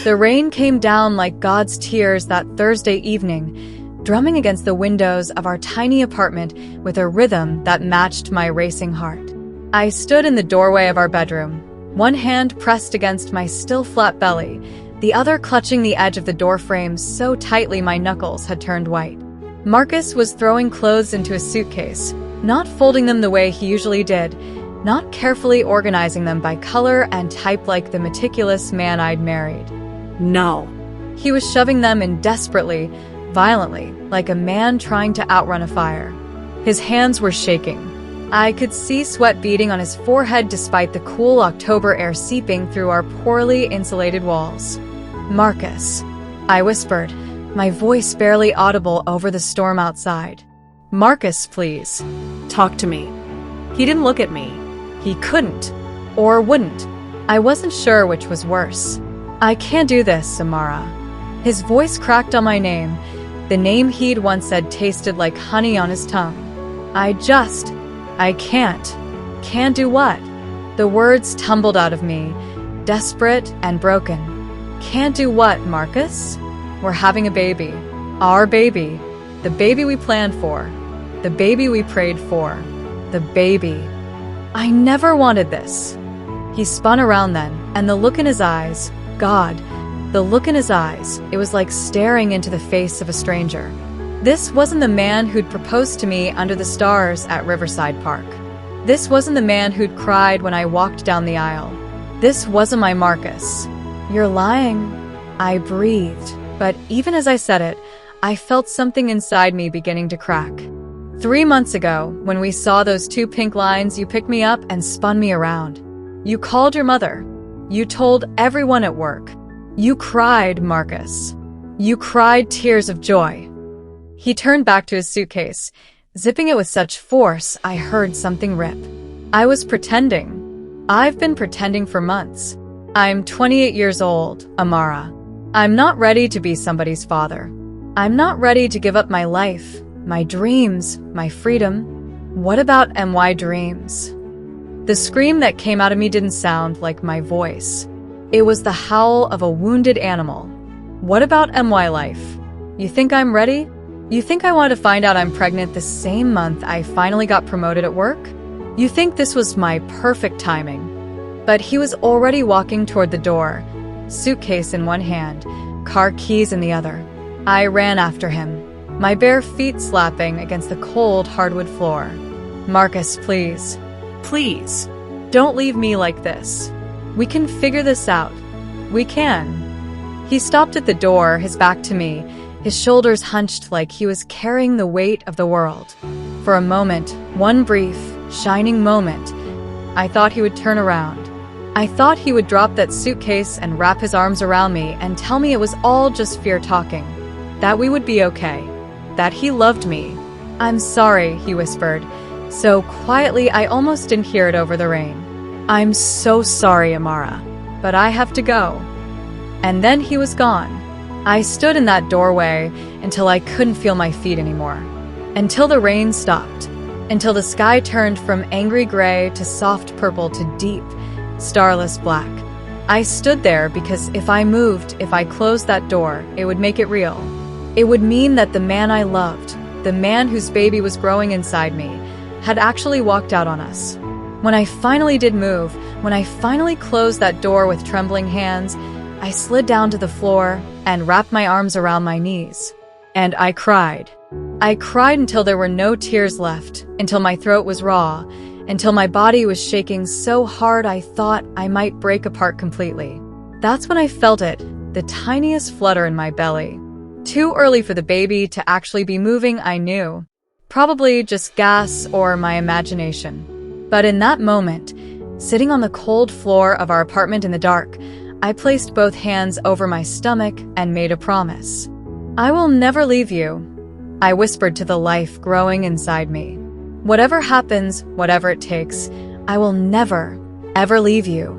The rain came down like God's tears that Thursday evening, drumming against the windows of our tiny apartment with a rhythm that matched my racing heart. I stood in the doorway of our bedroom, one hand pressed against my still flat belly, the other clutching the edge of the doorframe so tightly my knuckles had turned white. Marcus was throwing clothes into a suitcase, not folding them the way he usually did, not carefully organizing them by color and type like the meticulous man I'd married. No. He was shoving them in desperately, violently, like a man trying to outrun a fire. His hands were shaking. I could see sweat beading on his forehead despite the cool October air seeping through our poorly insulated walls. "Marcus," I whispered, my voice barely audible over the storm outside. "Marcus, please." Talk to me. He didn't look at me. He couldn't, or wouldn't. I wasn't sure which was worse. "I can't do this, Samara." His voice cracked on my name, the name he'd once said tasted like honey on his tongue. I can't. Can't do what? The words tumbled out of me, desperate and broken. "Can't do what, Marcus? We're having a baby. Our baby. The baby we planned for. The baby we prayed for. The baby. I never wanted this." He spun around then, and the look in his eyes, God, the look in his eyes, it was like staring into the face of a stranger. This wasn't the man who'd proposed to me under the stars at Riverside Park. This wasn't the man who'd cried when I walked down the aisle. This wasn't my Marcus. "You're lying." I breathed, but even as I said it, I felt something inside me beginning to crack. 3 months ago, when we saw those 2 pink lines, you picked me up and spun me around. You called your mother. You told everyone at work. You cried, Marcus. You cried tears of joy. He turned back to his suitcase. Zipping it with such force, I heard something rip. I was pretending. I've been pretending for months. I'm 28 years old, Amara. I'm not ready to be somebody's father. I'm not ready to give up my life, my dreams, my freedom. What about MY dreams? The scream that came out of me didn't sound like my voice. It was the howl of a wounded animal. What about MY life? You think I'm ready? You think I want to find out I'm pregnant the same month I finally got promoted at work? You think this was my perfect timing? But he was already walking toward the door, suitcase in one hand, car keys in the other. I ran after him, my bare feet slapping against the cold hardwood floor. "Marcus, please. Please. Don't leave me like this. We can figure this out. We can." He stopped at the door, his back to me, his shoulders hunched like he was carrying the weight of the world. For a moment, one brief, shining moment, I thought he would turn around. I thought he would drop that suitcase and wrap his arms around me and tell me it was all just fear talking, that we would be okay, that he loved me. "I'm sorry," he whispered, so quietly I almost didn't hear it over the rain. "I'm so sorry, Amara, but I have to go." And then he was gone. I stood in that doorway until I couldn't feel my feet anymore. Until the rain stopped. Until the sky turned from angry gray to soft purple to deep, starless black. I stood there because if I moved, if I closed that door, it would make it real. It would mean that the man I loved, the man whose baby was growing inside me, had actually walked out on us. When I finally did move, when I finally closed that door with trembling hands, I slid down to the floor and wrapped my arms around my knees. And I cried. I cried until there were no tears left, until my throat was raw, until my body was shaking so hard I thought I might break apart completely. That's when I felt it, the tiniest flutter in my belly. Too early for the baby to actually be moving, I knew. Probably just gas or my imagination. But in that moment, sitting on the cold floor of our apartment in the dark, I placed both hands over my stomach and made a promise. "I will never leave you," I whispered to the life growing inside me. "Whatever happens, whatever it takes, I will never, ever leave you."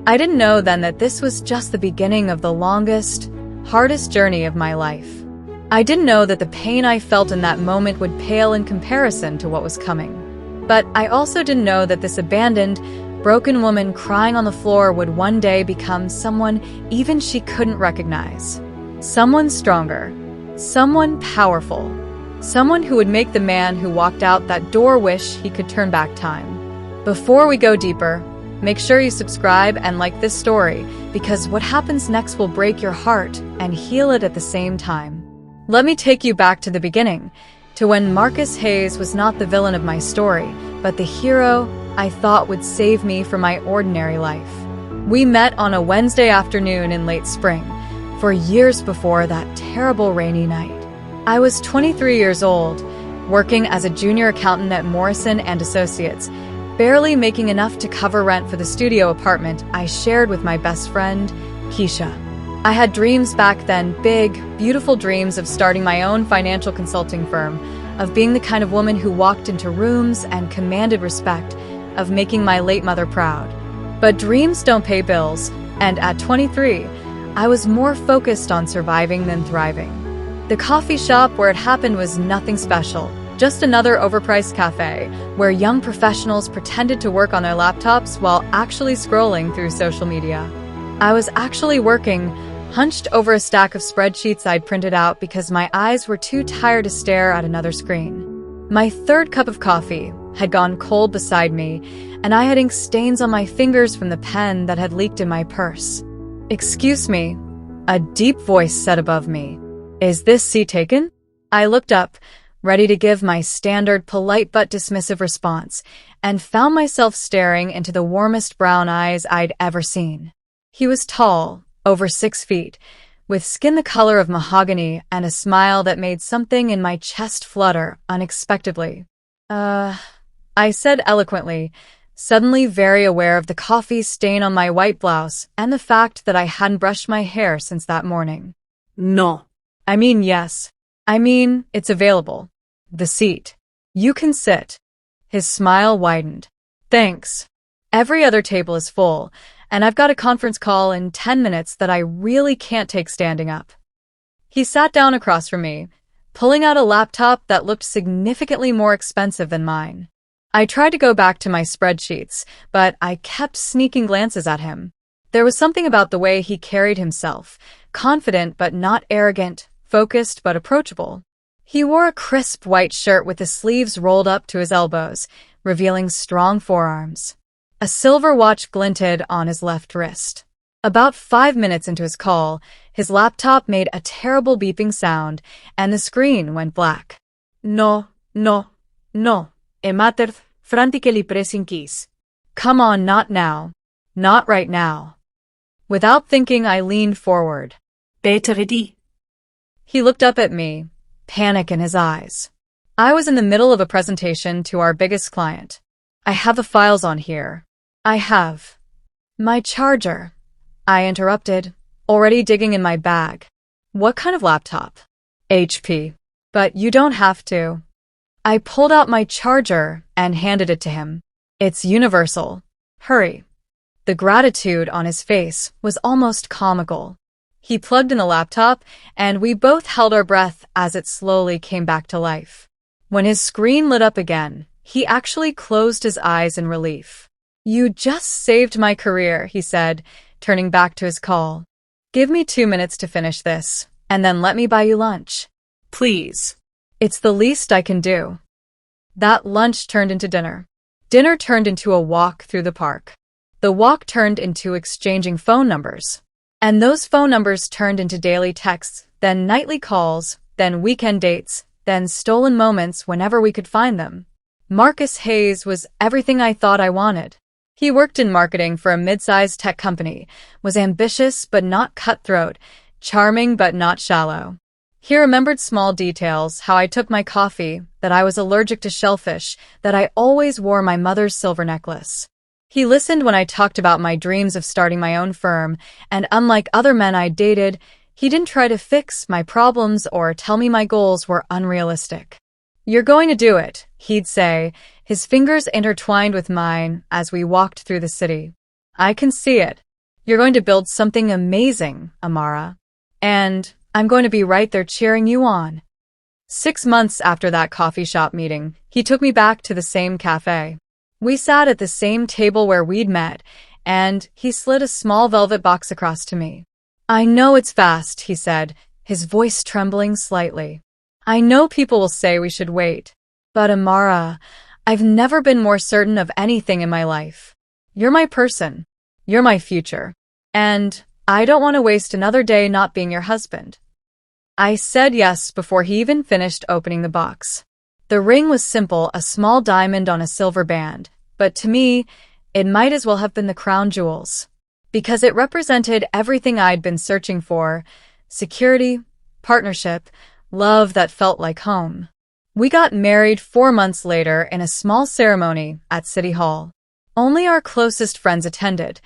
I didn't know then that this was just the beginning of the longest, hardest journey of my life. I didn't know that the pain I felt in that moment would pale in comparison to what was coming. But I also didn't know that this abandoned, broken woman crying on the floor would one day become someone even she couldn't recognize. Someone stronger. Someone powerful. Someone who would make the man who walked out that door wish he could turn back time. Before we go deeper, make sure you subscribe and like this story, because what happens next will break your heart and heal it at the same time. Let me take you back to the beginning, to when Marcus Hayes was not the villain of my story, but the hero I thought would save me from my ordinary life. We met on a Wednesday afternoon in late spring, 4 years before that terrible rainy night. I was 23 years old, working as a junior accountant at Morrison & Associates, barely making enough to cover rent for the studio apartment I shared with my best friend, Keisha. I had dreams back then, big, beautiful dreams of starting my own financial consulting firm, of being the kind of woman who walked into rooms and commanded respect, of making my late mother proud. But dreams don't pay bills, and at 23, I was more focused on surviving than thriving. The coffee shop where it happened was nothing special. Just another overpriced cafe, where young professionals pretended to work on their laptops while actually scrolling through social media. I was actually working, hunched over a stack of spreadsheets I'd printed out because my eyes were too tired to stare at another screen. My third cup of coffee had gone cold beside me, and I had ink stains on my fingers from the pen that had leaked in my purse. "Excuse me," a deep voice said above me. "Is this seat taken?" I looked up, ready to give my standard polite but dismissive response, and found myself staring into the warmest brown eyes I'd ever seen. He was tall, over 6 feet, with skin the color of mahogany and a smile that made something in my chest flutter unexpectedly. I said eloquently, suddenly very aware of the coffee stain on my white blouse and the fact that I hadn't brushed my hair since that morning. No. I mean, yes. I mean, it's available. The seat. You can sit. His smile widened. Thanks. Every other table is full, and I've got a conference call in 10 minutes that I really can't take standing up. He sat down across from me, pulling out a laptop that looked significantly more expensive than mine. I tried to go back to my spreadsheets, but I kept sneaking glances at him. There was something about the way he carried himself, confident but not arrogant, focused but approachable. He wore a crisp white shirt with the sleeves rolled up to his elbows, revealing strong forearms. A silver watch glinted on his left wrist. About 5 minutes into his call, his laptop made a terrible beeping sound, and the screen went black. No. Emater frantically pressing keys. Come on, not now. Not right now. Without thinking, I leaned forward. Betrayal. He looked up at me, panic in his eyes. I was in the middle of a presentation to our biggest client. I have the files on here. I have. My charger. I interrupted, already digging in my bag. What kind of laptop? HP. But you don't have to. I pulled out my charger and handed it to him. It's universal. Hurry. The gratitude on his face was almost comical. He plugged in the laptop, and we both held our breath as it slowly came back to life. When his screen lit up again, he actually closed his eyes in relief. You just saved my career, he said, turning back to his call. Give me 2 minutes to finish this, and then let me buy you lunch. Please. It's the least I can do. That lunch turned into dinner. Dinner turned into a walk through the park. The walk turned into exchanging phone numbers. And those phone numbers turned into daily texts, then nightly calls, then weekend dates, then stolen moments whenever we could find them. Marcus Hayes was everything I thought I wanted. He worked in marketing for a mid-sized tech company, was ambitious but not cutthroat, charming but not shallow. He remembered small details, how I took my coffee, that I was allergic to shellfish, that I always wore my mother's silver necklace. He listened when I talked about my dreams of starting my own firm, and unlike other men I dated, he didn't try to fix my problems or tell me my goals were unrealistic. You're going to do it, he'd say, his fingers intertwined with mine as we walked through the city. I can see it. You're going to build something amazing, Amara. And I'm going to be right there cheering you on. 6 months after that coffee shop meeting, he took me back to the same cafe. We sat at the same table where we'd met, and he slid a small velvet box across to me. "I know it's fast," he said, his voice trembling slightly. "I know people will say we should wait. But Amara, I've never been more certain of anything in my life. You're my person. You're my future. And I don't want to waste another day not being your husband." I said yes before he even finished opening the box. The ring was simple, a small diamond on a silver band, but to me, it might as well have been the crown jewels. Because it represented everything I'd been searching for: security, partnership, love that felt like home. We got married 4 months later in a small ceremony at City Hall. Only our closest friends attended: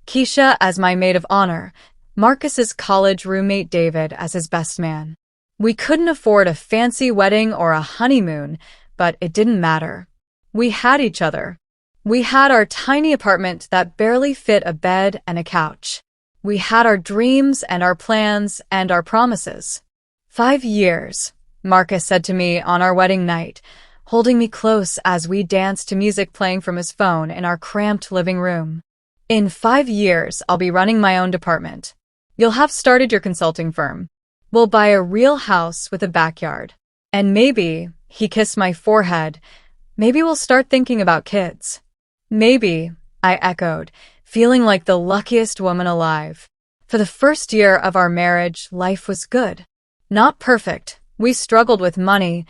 Keisha as my maid of honor, Marcus's college roommate David as his best man. We couldn't afford a fancy wedding or a honeymoon, but it didn't matter. We had each other. We had our tiny apartment that barely fit a bed and a couch. We had our dreams and our plans and our promises. 5 years, Marcus said to me on our wedding night, holding me close as we danced to music playing from his phone in our cramped living room. "In 5 years, I'll be running my own department. You'll have started your consulting firm. We'll buy a real house with a backyard. And maybe," he kissed my forehead, "maybe we'll start thinking about kids." "Maybe," I echoed, feeling like the luckiest woman alive. For the first year of our marriage, life was good. Not perfect. We struggled with money,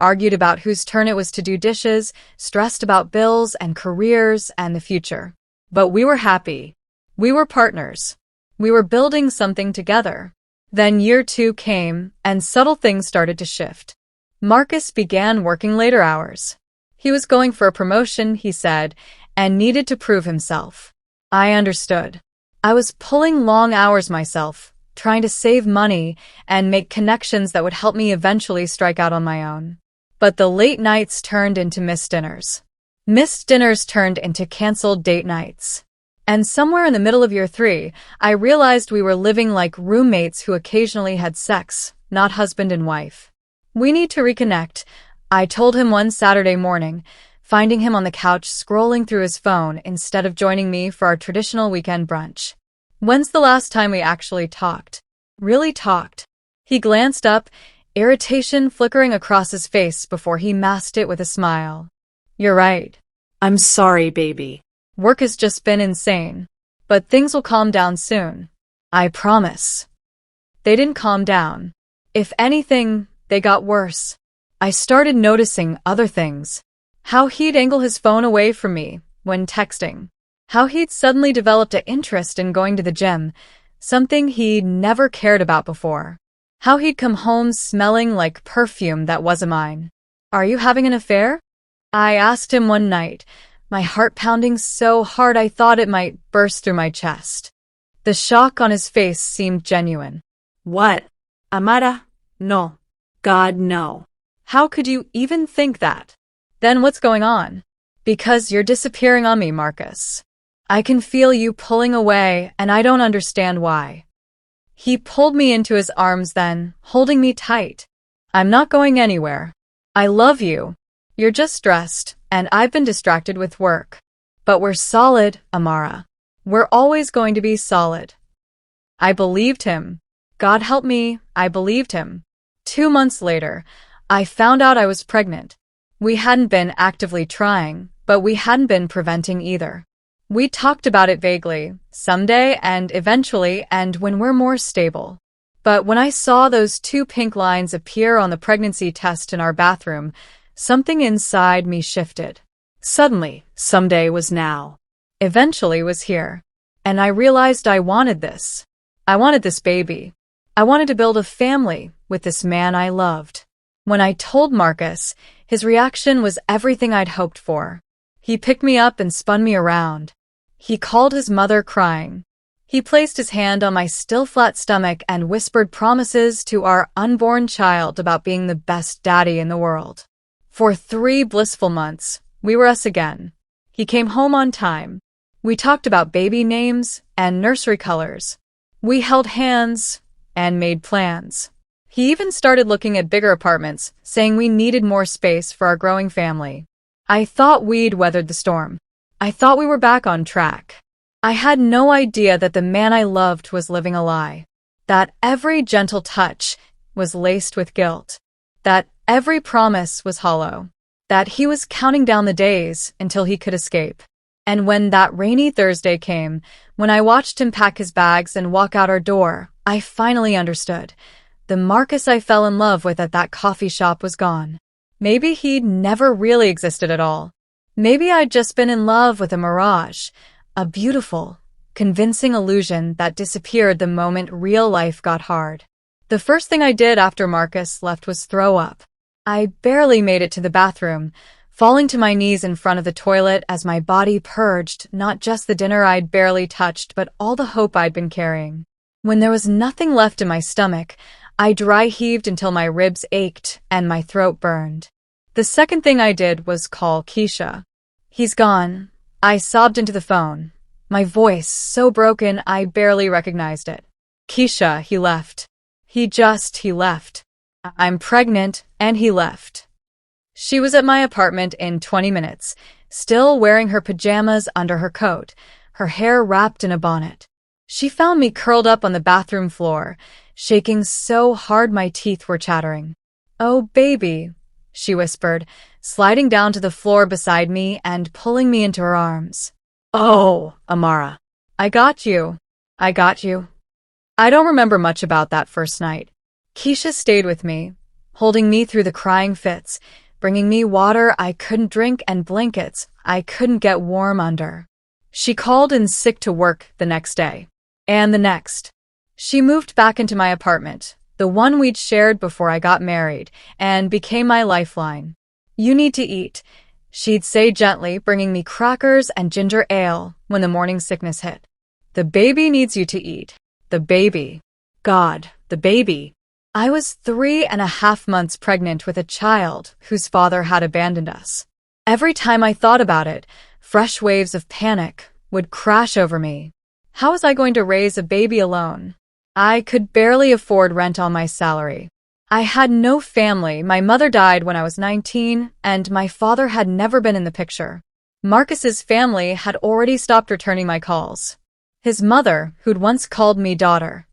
argued about whose turn it was to do dishes, stressed about bills and careers and the future. But we were happy. We were partners. We were building something together. Then year 2 came, and subtle things started to shift. Marcus began working later hours. He was going for a promotion, he said, and needed to prove himself. I understood. I was pulling long hours myself, trying to save money and make connections that would help me eventually strike out on my own. But the late nights turned into missed dinners. Missed dinners turned into canceled date nights. And somewhere in the middle of year 3, I realized we were living like roommates who occasionally had sex, not husband and wife. "We need to reconnect," I told him one Saturday morning, finding him on the couch scrolling through his phone instead of joining me for our traditional weekend brunch. "When's the last time we actually talked? Really talked?" He glanced up, irritation flickering across his face before he masked it with a smile. "You're right. I'm sorry, baby. Work has just been insane. But things will calm down soon. I promise." They didn't calm down. If anything, they got worse. I started noticing other things. How he'd angle his phone away from me when texting. How he'd suddenly developed an interest in going to the gym, something he'd never cared about before. How he'd come home smelling like perfume that wasn't mine. "Are you having an affair?" I asked him one night, my heart pounding so hard I thought it might burst through my chest. The shock on his face seemed genuine. What? Amara? No. God, no. "How could you even think that?" "Then what's going on?" "Because you're disappearing on me, Marcus. I can feel you pulling away, and I don't understand why." He pulled me into his arms then, holding me tight. "I'm not going anywhere. I love you. You're just stressed, and I've been distracted with work. But we're solid, Amara. We're always going to be solid." I believed him. God help me, I believed him. 2 months later, I found out I was pregnant. We hadn't been actively trying, but we hadn't been preventing either. We talked about it vaguely, someday and eventually and when we're more stable. But when I saw those 2 pink lines appear on the pregnancy test in our bathroom, something inside me shifted. Suddenly, someday was now. Eventually was here. And I realized I wanted this. I wanted this baby. I wanted to build a family with this man I loved. When I told Marcus, his reaction was everything I'd hoped for. He picked me up and spun me around. He called his mother crying. He placed his hand on my still flat stomach and whispered promises to our unborn child about being the best daddy in the world. For 3 blissful months, we were us again. He came home on time. We talked about baby names and nursery colors. We held hands and made plans. He even started looking at bigger apartments, saying we needed more space for our growing family. I thought we'd weathered the storm. I thought we were back on track. I had no idea that the man I loved was living a lie. That every gentle touch was laced with guilt. That every promise was hollow. That he was counting down the days until he could escape. And when that rainy Thursday came, when I watched him pack his bags and walk out our door, I finally understood. The Marcus I fell in love with at that coffee shop was gone. Maybe he'd never really existed at all. Maybe I'd just been in love with a mirage, a beautiful, convincing illusion that disappeared the moment real life got hard. The first thing I did after Marcus left was throw up. I barely made it to the bathroom, falling to my knees in front of the toilet as my body purged not just the dinner I'd barely touched but all the hope I'd been carrying. When there was nothing left in my stomach, I dry heaved until my ribs ached and my throat burned. The second thing I did was call Keisha. "He's gone," I sobbed into the phone, my voice so broken I barely recognized it. "Keisha, he left. He left. I'm pregnant, and he left." She was at my apartment in 20 minutes, still wearing her pajamas under her coat, her hair wrapped in a bonnet. She found me curled up on the bathroom floor, shaking so hard my teeth were chattering. "Oh, baby," she whispered, sliding down to the floor beside me and pulling me into her arms. "Oh, Amara. I got you. I got you." I don't remember much about that first night. Keisha stayed with me, holding me through the crying fits, bringing me water I couldn't drink and blankets I couldn't get warm under. She called in sick to work the next day. And the next. She moved back into my apartment, the one we'd shared before I got married, and became my lifeline. "You need to eat," she'd say gently, bringing me crackers and ginger ale when the morning sickness hit. "The baby needs you to eat. The baby." God, the baby. I was 3.5 months pregnant with a child whose father had abandoned us. Every time I thought about it, fresh waves of panic would crash over me. How was I going to raise a baby alone? I could barely afford rent on my salary. I had no family. My mother died when I was 19, and my father had never been in the picture. Marcus's family had already stopped returning my calls. His mother, who'd once called me daughter,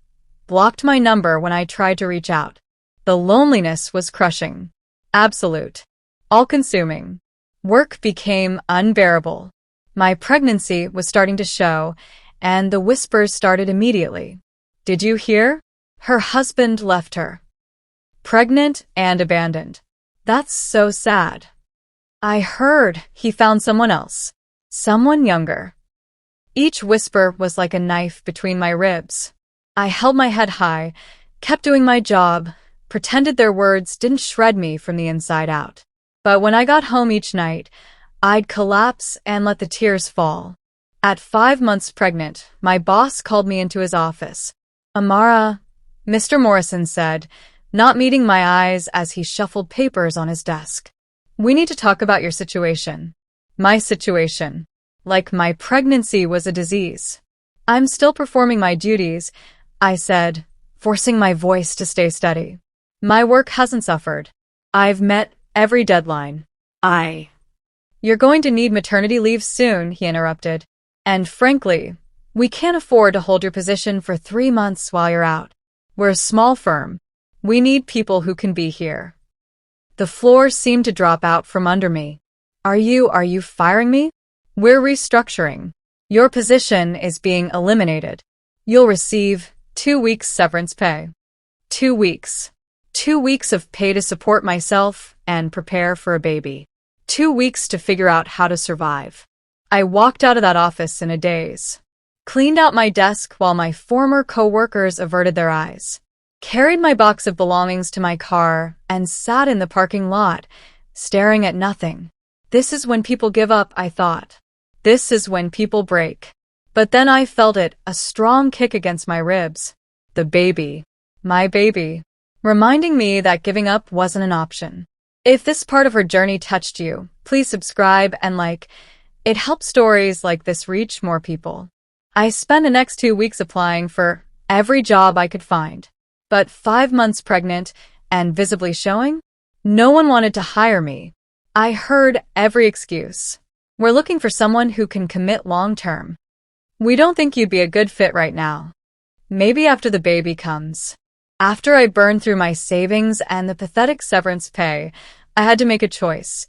blocked my number when I tried to reach out. The loneliness was crushing. Absolute. All-consuming. Work became unbearable. My pregnancy was starting to show, and the whispers started immediately. "Did you hear? Her husband left her. Pregnant and abandoned. That's so sad." "I heard he found someone else. Someone younger." Each whisper was like a knife between my ribs. I held my head high, kept doing my job, pretended their words didn't shred me from the inside out. But when I got home each night, I'd collapse and let the tears fall. At 5 months pregnant, my boss called me into his office. "Amara," Mr. Morrison said, not meeting my eyes as he shuffled papers on his desk. "We need to talk about your situation." My situation. Like my pregnancy was a disease. "I'm still performing my duties," I said, forcing my voice to stay steady. "My work hasn't suffered. I've met every deadline." "You're going to need maternity leave soon," he interrupted. "And frankly, we can't afford to hold your position for 3 months while you're out. We're a small firm. We need people who can be here." The floor seemed to drop out from under me. Are you firing me?" "We're restructuring. Your position is being eliminated. You'll receive 2 weeks severance pay." 2 weeks. 2 weeks of pay to support myself and prepare for a baby. 2 weeks to figure out how to survive. I walked out of that office in a daze. Cleaned out my desk while my former co-workers averted their eyes. Carried my box of belongings to my car and sat in the parking lot, staring at nothing. This is when people give up, I thought. This is when people break. But then I felt it, a strong kick against my ribs. The baby. My baby. Reminding me that giving up wasn't an option. If this part of her journey touched you, please subscribe and like. It helps stories like this reach more people. I spent the next 2 weeks applying for every job I could find. But 5 months pregnant and visibly showing? No one wanted to hire me. I heard every excuse. We're looking for someone who can commit long term. We don't think you'd be a good fit right now. Maybe after the baby comes. After I burned through my savings and the pathetic severance pay, I had to make a choice.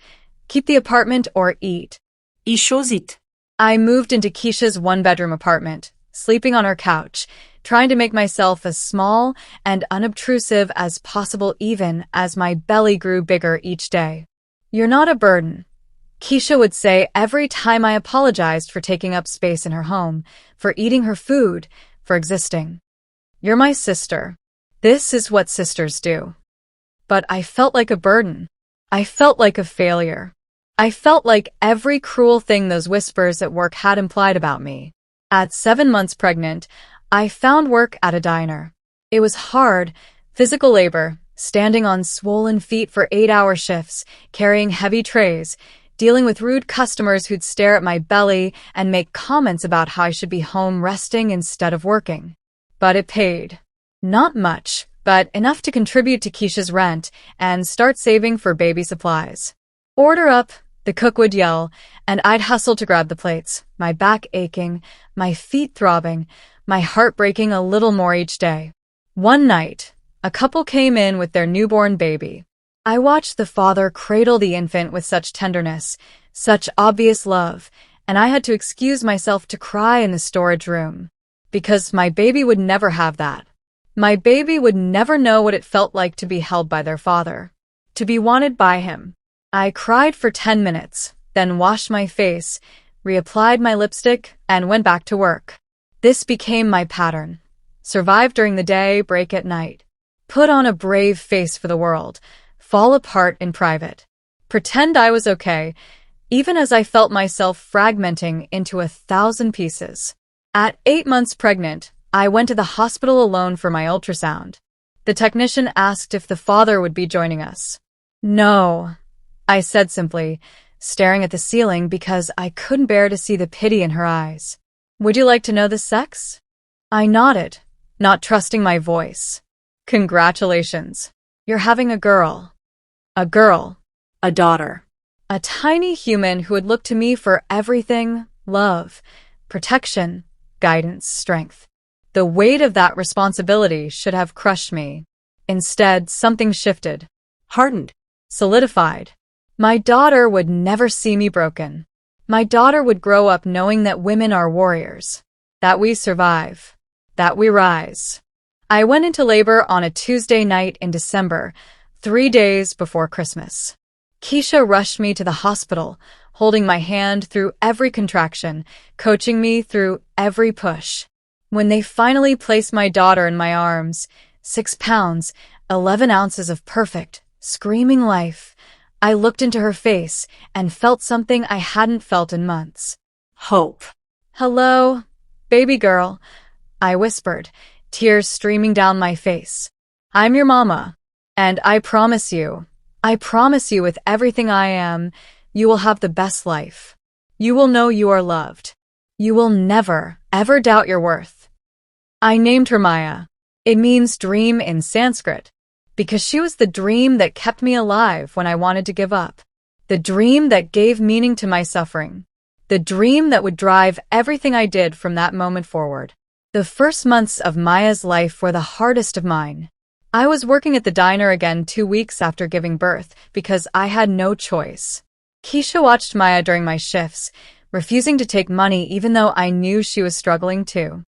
Keep the apartment or eat. Ishozit. I moved into Keisha's one-bedroom apartment, sleeping on her couch, trying to make myself as small and unobtrusive as possible even as my belly grew bigger each day. You're not a burden, Keisha would say every time I apologized for taking up space in her home, for eating her food, for existing. You're my sister. This is what sisters do. But I felt like a burden. I felt like a failure. I felt like every cruel thing those whispers at work had implied about me. At 7 months pregnant, I found work at a diner. It was hard, physical labor, standing on swollen feet for 8-hour shifts, carrying heavy trays, dealing with rude customers who'd stare at my belly and make comments about how I should be home resting instead of working. But it paid. Not much, but enough to contribute to Keisha's rent and start saving for baby supplies. Order up, the cook would yell, and I'd hustle to grab the plates, my back aching, my feet throbbing, my heart breaking a little more each day. One night, a couple came in with their newborn baby. I watched the father cradle the infant with such tenderness, such obvious love, and I had to excuse myself to cry in the storage room. Because my baby would never have that. My baby would never know what it felt like to be held by their father, to be wanted by him. I cried for 10 minutes, then washed my face, reapplied my lipstick, and went back to work. This became my pattern. Survive during the day, break at night. Put on a brave face for the world. Fall apart in private. Pretend I was okay, even as I felt myself fragmenting into 1,000 pieces. At 8 months pregnant, I went to the hospital alone for my ultrasound. The technician asked if the father would be joining us. No, I said simply, staring at the ceiling because I couldn't bear to see the pity in her eyes. Would you like to know the sex? I nodded, not trusting my voice. Congratulations. You're having a girl. A girl. A daughter. A tiny human who would look to me for everything: love, protection, guidance, strength. The weight of that responsibility should have crushed me. Instead, something shifted. Hardened. Solidified. My daughter would never see me broken. My daughter would grow up knowing that women are warriors. That we survive. That we rise. I went into labor on a Tuesday night in December, 3 days before Christmas. Keisha rushed me to the hospital, holding my hand through every contraction, coaching me through every push. When they finally placed my daughter in my arms, 6 pounds, 11 ounces of perfect, screaming life, I looked into her face and felt something I hadn't felt in months. Hope. Hello, baby girl, I whispered, tears streaming down my face. I'm your mama, and I promise you with everything I am, you will have the best life. You will know you are loved. You will never, ever doubt your worth. I named her Maya. It means dream in Sanskrit, because she was the dream that kept me alive when I wanted to give up. The dream that gave meaning to my suffering. The dream that would drive everything I did from that moment forward. The first months of Maya's life were the hardest of mine. I was working at the diner again 2 weeks after giving birth because I had no choice. Keisha watched Maya during my shifts, refusing to take money even though I knew she was struggling too.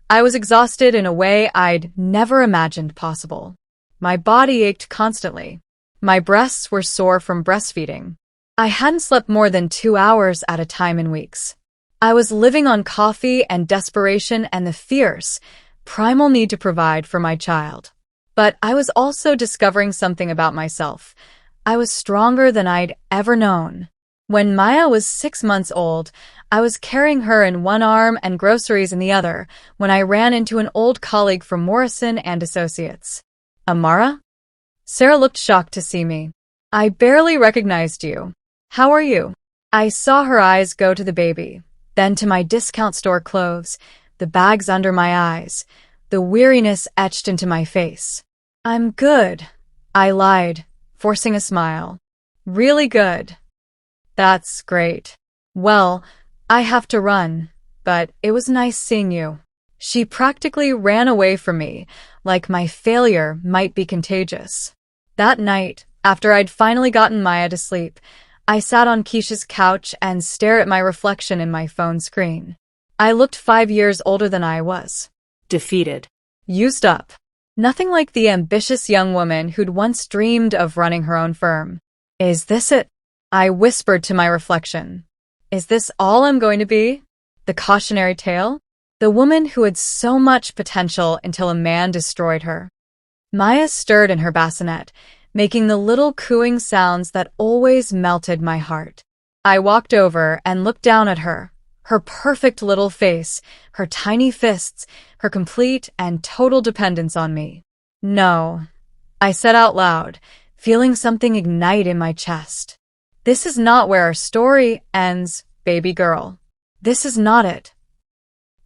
I was exhausted in a way I'd never imagined possible. My body ached constantly. My breasts were sore from breastfeeding. I hadn't slept more than 2 hours at a time in weeks. I was living on coffee and desperation and the fierce, primal need to provide for my child. But I was also discovering something about myself. I was stronger than I'd ever known. When Maya was 6 months old, I was carrying her in one arm and groceries in the other when I ran into an old colleague from Morrison and Associates. Amara? Sarah looked shocked to see me. I barely recognized you. How are you? I saw her eyes go to the baby, then to my discount store clothes, the bags under my eyes, the weariness etched into my face. I'm good, I lied, forcing a smile. Really good, That's great. Well, I have to run, but it was nice seeing you. She practically ran away from me, like my failure might be contagious. That night, after I'd finally gotten Maya to sleep, I sat on Keisha's couch and stared at my reflection in my phone screen. I looked 5 years older than I was. Defeated. Used up. Nothing like the ambitious young woman who'd once dreamed of running her own firm. Is this it? I whispered to my reflection. Is this all I'm going to be? The cautionary tale? The woman who had so much potential until a man destroyed her. Maya stirred in her bassinet, making the little cooing sounds that always melted my heart. I walked over and looked down at her. Her perfect little face, her tiny fists, her complete and total dependence on me. No, I said out loud, feeling something ignite in my chest. This is not where our story ends, baby girl. This is not it.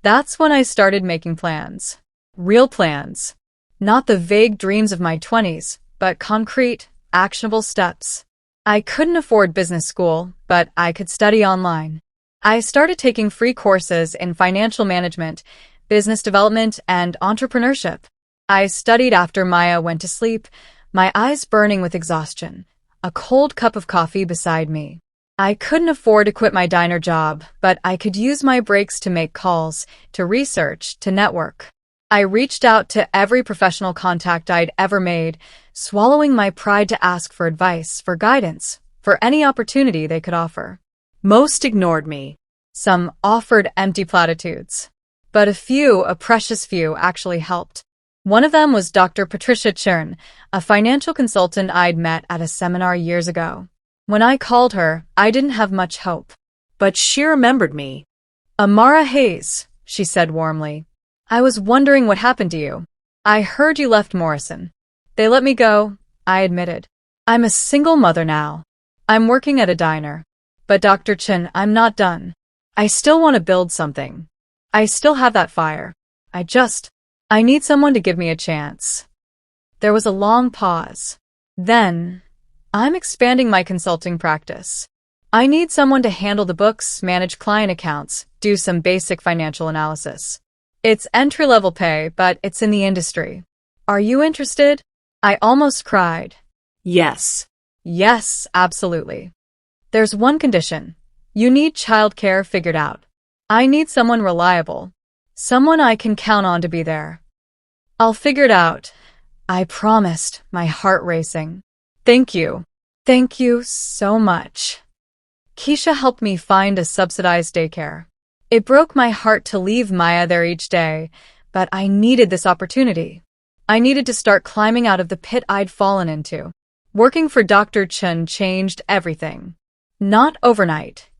That's when I started making plans. Real plans. Not the vague dreams of my 20s, but concrete, actionable steps. I couldn't afford business school, but I could study online. I started taking free courses in financial management, business development, and entrepreneurship. I studied after Maya went to sleep, my eyes burning with exhaustion, a cold cup of coffee beside me. I couldn't afford to quit my diner job, but I could use my breaks to make calls, to research, to network. I reached out to every professional contact I'd ever made, swallowing my pride to ask for advice, for guidance, for any opportunity they could offer. Most ignored me. Some offered empty platitudes. But a precious few, actually helped. One of them was Dr. Patricia Chern, a financial consultant I'd met at a seminar years ago. When I called her, I didn't have much hope. But she remembered me. Amara Hayes, she said warmly. I was wondering what happened to you. I heard you left Morrison. They let me go, I admitted. I'm a single mother now. I'm working at a diner. But Dr. Chen, I'm not done. I still want to build something. I still have that fire. I need someone to give me a chance. There was a long pause. Then, I'm expanding my consulting practice. I need someone to handle the books, manage client accounts, do some basic financial analysis. It's entry-level pay, but it's in the industry. Are you interested? I almost cried. Yes. Yes, absolutely. There's one condition. You need childcare figured out. I need someone reliable. Someone I can count on to be there. I'll figure it out. I promised, my heart racing. Thank you. Thank you so much. Keisha helped me find a subsidized daycare. It broke my heart to leave Maya there each day, but I needed this opportunity. I needed to start climbing out of the pit I'd fallen into. Working for Dr. Chen changed everything. Not overnight.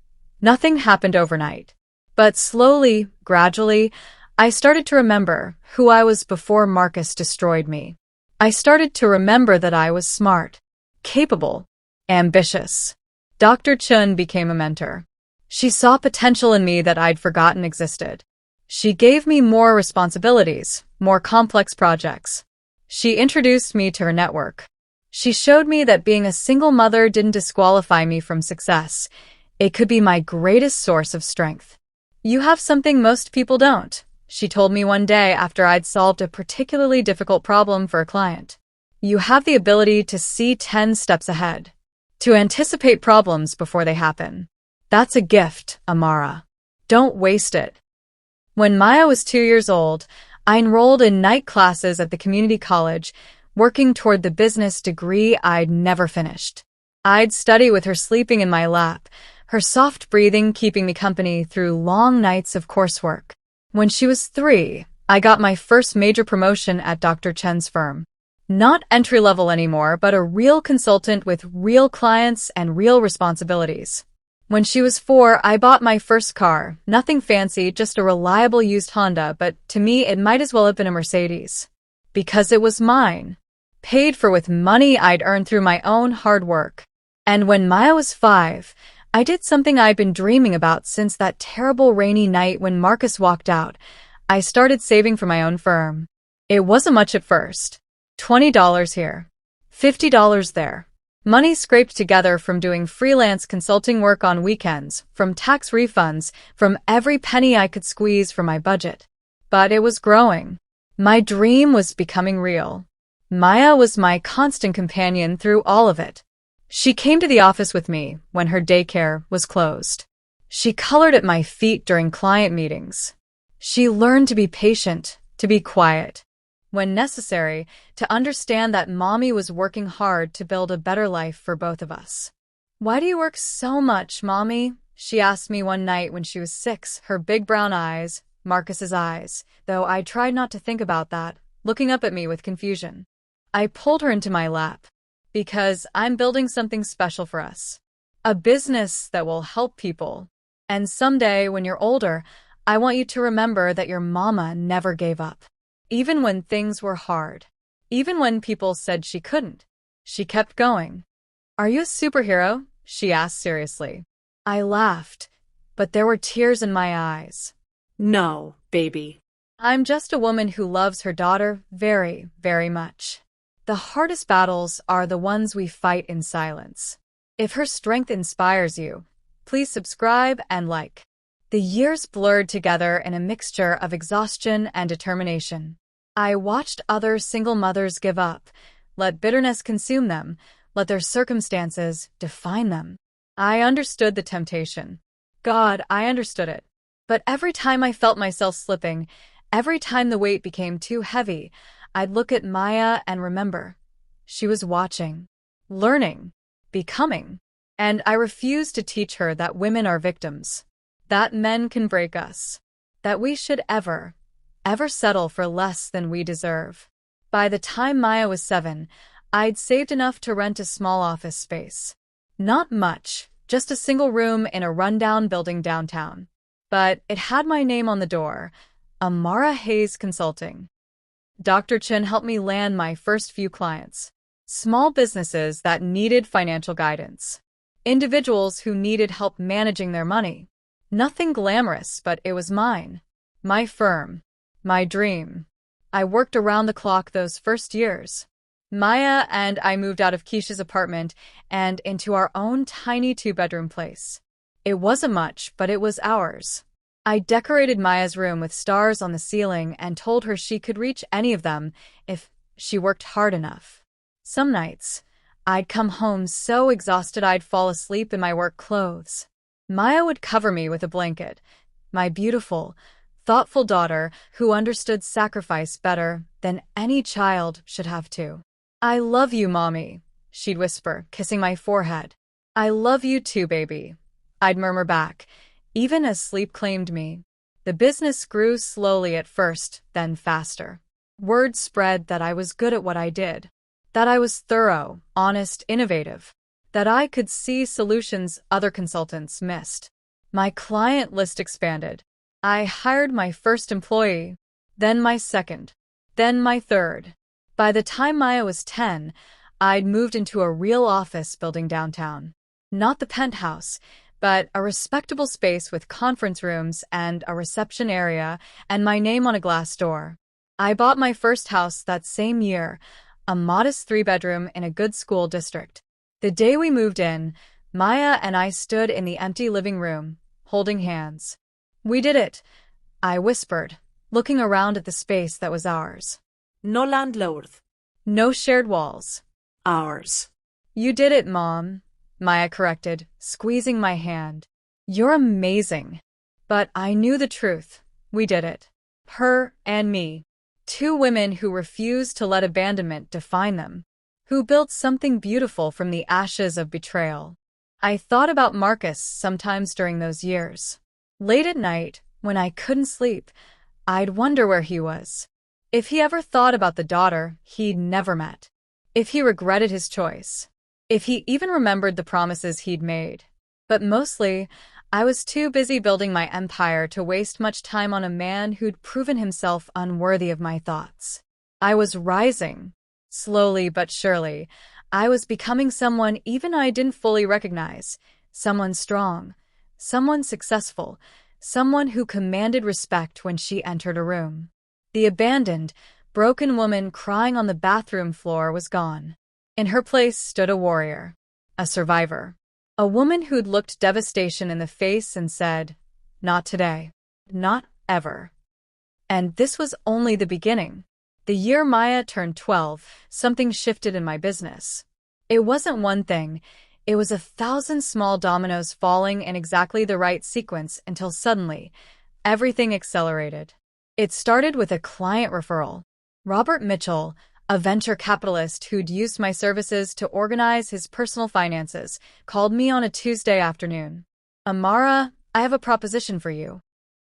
Nothing happened overnight. But slowly, gradually, I started to remember who I was before Marcus destroyed me. I started to remember that I was smart, capable, ambitious. Dr. Chen became a mentor. She saw potential in me that I'd forgotten existed. She gave me more responsibilities, more complex projects. She introduced me to her network. She showed me that being a single mother didn't disqualify me from success. It could be my greatest source of strength. You have something most people don't, she told me one day after I'd solved a particularly difficult problem for a client. You have the ability to see 10 steps ahead, to anticipate problems before they happen. That's a gift, Amara. Don't waste it. When Maya was 2 years old, I enrolled in night classes at the community college, working toward the business degree I'd never finished. I'd study with her sleeping in my lap, her soft breathing keeping me company through long nights of coursework. When she was 3, I got my first major promotion at Dr. Chen's firm. Not entry-level anymore, but a real consultant with real clients and real responsibilities. When she was 4, I bought my first car, nothing fancy, just a reliable used Honda, but to me it might as well have been a Mercedes. Because it was mine. Paid for with money I'd earned through my own hard work. And when Maya was 5, I did something I'd been dreaming about since that terrible rainy night when Marcus walked out. I started saving for my own firm. It wasn't much at first. $20 here. $50 there. Money scraped together from doing freelance consulting work on weekends, from tax refunds, from every penny I could squeeze from my budget. But it was growing. My dream was becoming real. Maya was my constant companion through all of it. She came to the office with me when her daycare was closed. She colored at my feet during client meetings. She learned to be patient, to be quiet. When necessary, to understand that Mommy was working hard to build a better life for both of us. "Why do you work so much, Mommy?" she asked me one night when she was 6, her big brown eyes, Marcus's eyes, though I tried not to think about that, looking up at me with confusion. I pulled her into my lap. "Because I'm building something special for us. A business that will help people. And someday, when you're older, I want you to remember that your mama never gave up. Even when things were hard. Even when people said she couldn't. She kept going." "Are you a superhero?" she asked seriously. I laughed, but there were tears in my eyes. No, baby. "I'm just a woman who loves her daughter very, very much. The hardest battles are the ones we fight in silence. If her strength inspires you, please subscribe and like." The years blurred together in a mixture of exhaustion and determination. I watched other single mothers give up, let bitterness consume them, let their circumstances define them. I understood the temptation. God, I understood it. But every time I felt myself slipping, every time the weight became too heavy, I'd look at Maya and remember. She was watching, learning, becoming. And I refused to teach her that women are victims. That men can break us. That we should ever settle for less than we deserve. By the time Maya was 7, I'd saved enough to rent a small office space. Not much, just a single room in a rundown building downtown. But it had my name on the door, Amara Hayes Consulting. Dr. Chin helped me land my first few clients. Small businesses that needed financial guidance. Individuals who needed help managing their money. Nothing glamorous, but it was mine. My firm. My dream. I worked around the clock those first years. Maya and I moved out of Keisha's apartment and into our own tiny 2-bedroom place. It wasn't much, but it was ours. I decorated Maya's room with stars on the ceiling and told her she could reach any of them if she worked hard enough. Some nights, I'd come home so exhausted I'd fall asleep in my work clothes. Maya would cover me with a blanket, my beautiful, thoughtful daughter who understood sacrifice better than any child should have to. "I love you, Mommy," she'd whisper, kissing my forehead. "I love you too, baby," I'd murmur back, even as sleep claimed me. The business grew slowly at first, then faster. Word spread that I was good at what I did, that I was thorough, honest, innovative, that I could see solutions other consultants missed. My client list expanded. I hired my first employee, then my second, then my third. By the time Maya was 10, I'd moved into a real office building downtown. Not the penthouse, but a respectable space with conference rooms and a reception area and my name on a glass door. I bought my first house that same year, a modest 3-bedroom in a good school district. The day we moved in, Maya and I stood in the empty living room, holding hands. "We did it," I whispered, looking around at the space that was ours. No landlord. No shared walls. Ours. "You did it, Mom," Maya corrected, squeezing my hand. "You're amazing." But I knew the truth. We did it. Her and me. 2 women who refused to let abandonment define them. Who built something beautiful from the ashes of betrayal. I thought about Marcus sometimes during those years. Late at night, when I couldn't sleep, I'd wonder where he was. If he ever thought about the daughter he'd never met. If he regretted his choice. If he even remembered the promises he'd made. But mostly, I was too busy building my empire to waste much time on a man who'd proven himself unworthy of my thoughts. I was rising. Slowly but surely, I was becoming someone even I didn't fully recognize. Someone strong. Someone successful. Someone who commanded respect when she entered a room. The abandoned, broken woman crying on the bathroom floor was gone. In her place stood a warrior, a survivor, a woman who'd looked devastation in the face and said, "Not today. Not ever." And this was only the beginning. The year Maya turned 12, something shifted in my business. It wasn't one thing. It was 1,000 small dominoes falling in exactly the right sequence until suddenly, everything accelerated. It started with a client referral. Robert Mitchell, a venture capitalist who'd used my services to organize his personal finances, called me on a Tuesday afternoon. "Amara, I have a proposition for you."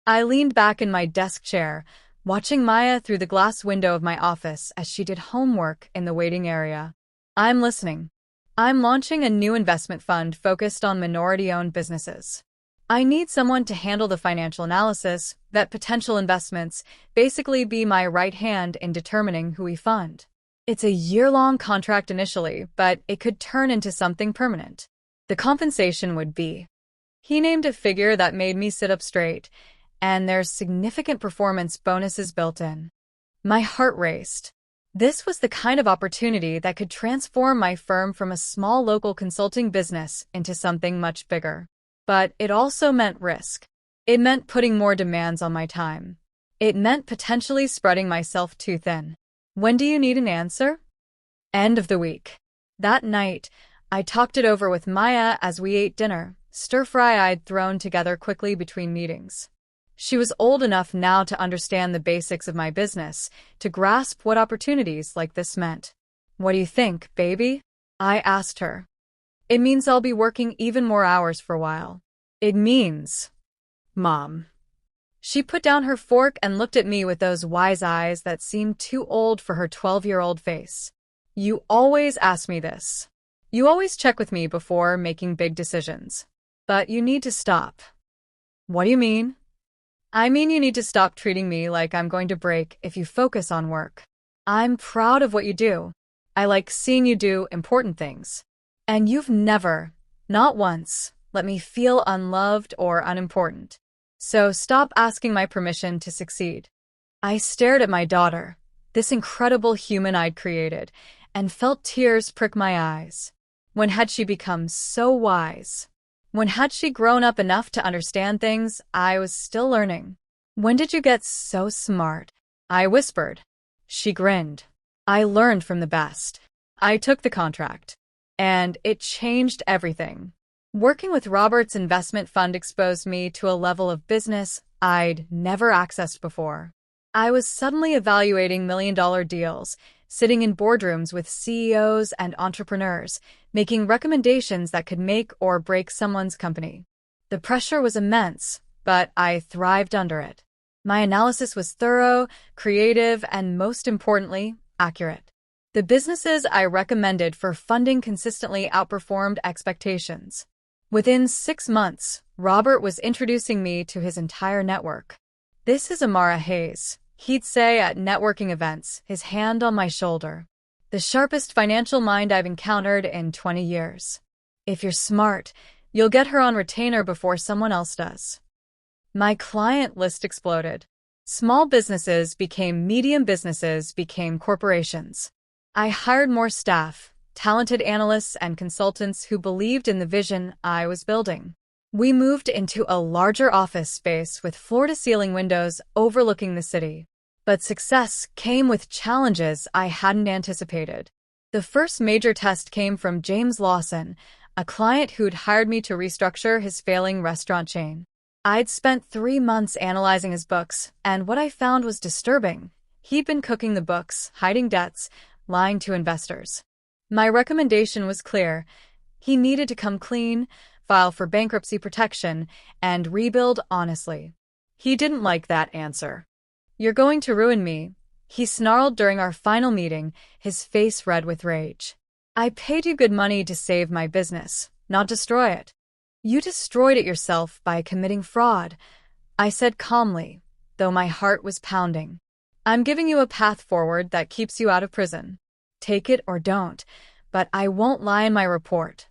I leaned back in my desk chair, watching Maya through the glass window of my office as she did homework in the waiting area. "I'm listening." "I'm launching a new investment fund focused on minority-owned businesses. I need someone to handle the financial analysis, vet potential investments, basically be my right hand in determining who we fund. It's a year-long contract initially, but it could turn into something permanent. The compensation would be." He named a figure that made me sit up straight, and there's significant performance bonuses built in. My heart raced. This was the kind of opportunity that could transform my firm from a small local consulting business into something much bigger. But it also meant risk. It meant putting more demands on my time. It meant potentially spreading myself too thin. "When do you need an answer?" "End of the week." That night, I talked it over with Maya as we ate dinner, stir-fry I'd thrown together quickly between meetings. She was old enough now to understand the basics of my business, to grasp what opportunities like this meant. "What do you think, baby?" I asked her. "It means I'll be working even more hours for a while." "It means, Mom." She put down her fork and looked at me with those wise eyes that seemed too old for her 12-year-old face. "You always ask me this. You always check with me before making big decisions. But you need to stop." "What do you mean?" "I mean you need to stop treating me like I'm going to break if you focus on work. I'm proud of what you do. I like seeing you do important things. And you've never, not once, let me feel unloved or unimportant. So stop asking my permission to succeed." I stared at my daughter, this incredible human I'd created, and felt tears prick my eyes. When had she become so wise? When had she grown up enough to understand things I was still learning? "When did you get so smart?" I whispered. She grinned. "I learned from the best. I took the contract. And it changed everything. Working with Robert's investment fund exposed me to a level of business I'd never accessed before. I was suddenly evaluating million-dollar deals, sitting in boardrooms with CEOs and entrepreneurs, making recommendations that could make or break someone's company. The pressure was immense, but I thrived under it. My analysis was thorough, creative, and most importantly, accurate. The businesses I recommended for funding consistently outperformed expectations. Within 6 months, Robert was introducing me to his entire network. "This is Amara Hayes," he'd say at networking events, his hand on my shoulder. "The sharpest financial mind I've encountered in 20 years. If you're smart, you'll get her on retainer before someone else does." My client list exploded. Small businesses became medium businesses became corporations. I hired more staff, talented analysts and consultants who believed in the vision I was building. We moved into a larger office space with floor-to-ceiling windows overlooking the city. But success came with challenges I hadn't anticipated. The first major test came from James Lawson, a client who'd hired me to restructure his failing restaurant chain. I'd spent 3 months analyzing his books, and what I found was disturbing. He'd been cooking the books, hiding debts, lying to investors. My recommendation was clear. He needed to come clean, file for bankruptcy protection, and rebuild honestly. He didn't like that answer. "You're going to ruin me," he snarled during our final meeting, his face red with rage. "I paid you good money to save my business, not destroy it. You destroyed it yourself by committing fraud," I said calmly, though my heart was pounding. "I'm giving you a path forward that keeps you out of prison. Take it or don't, but I won't lie in my report."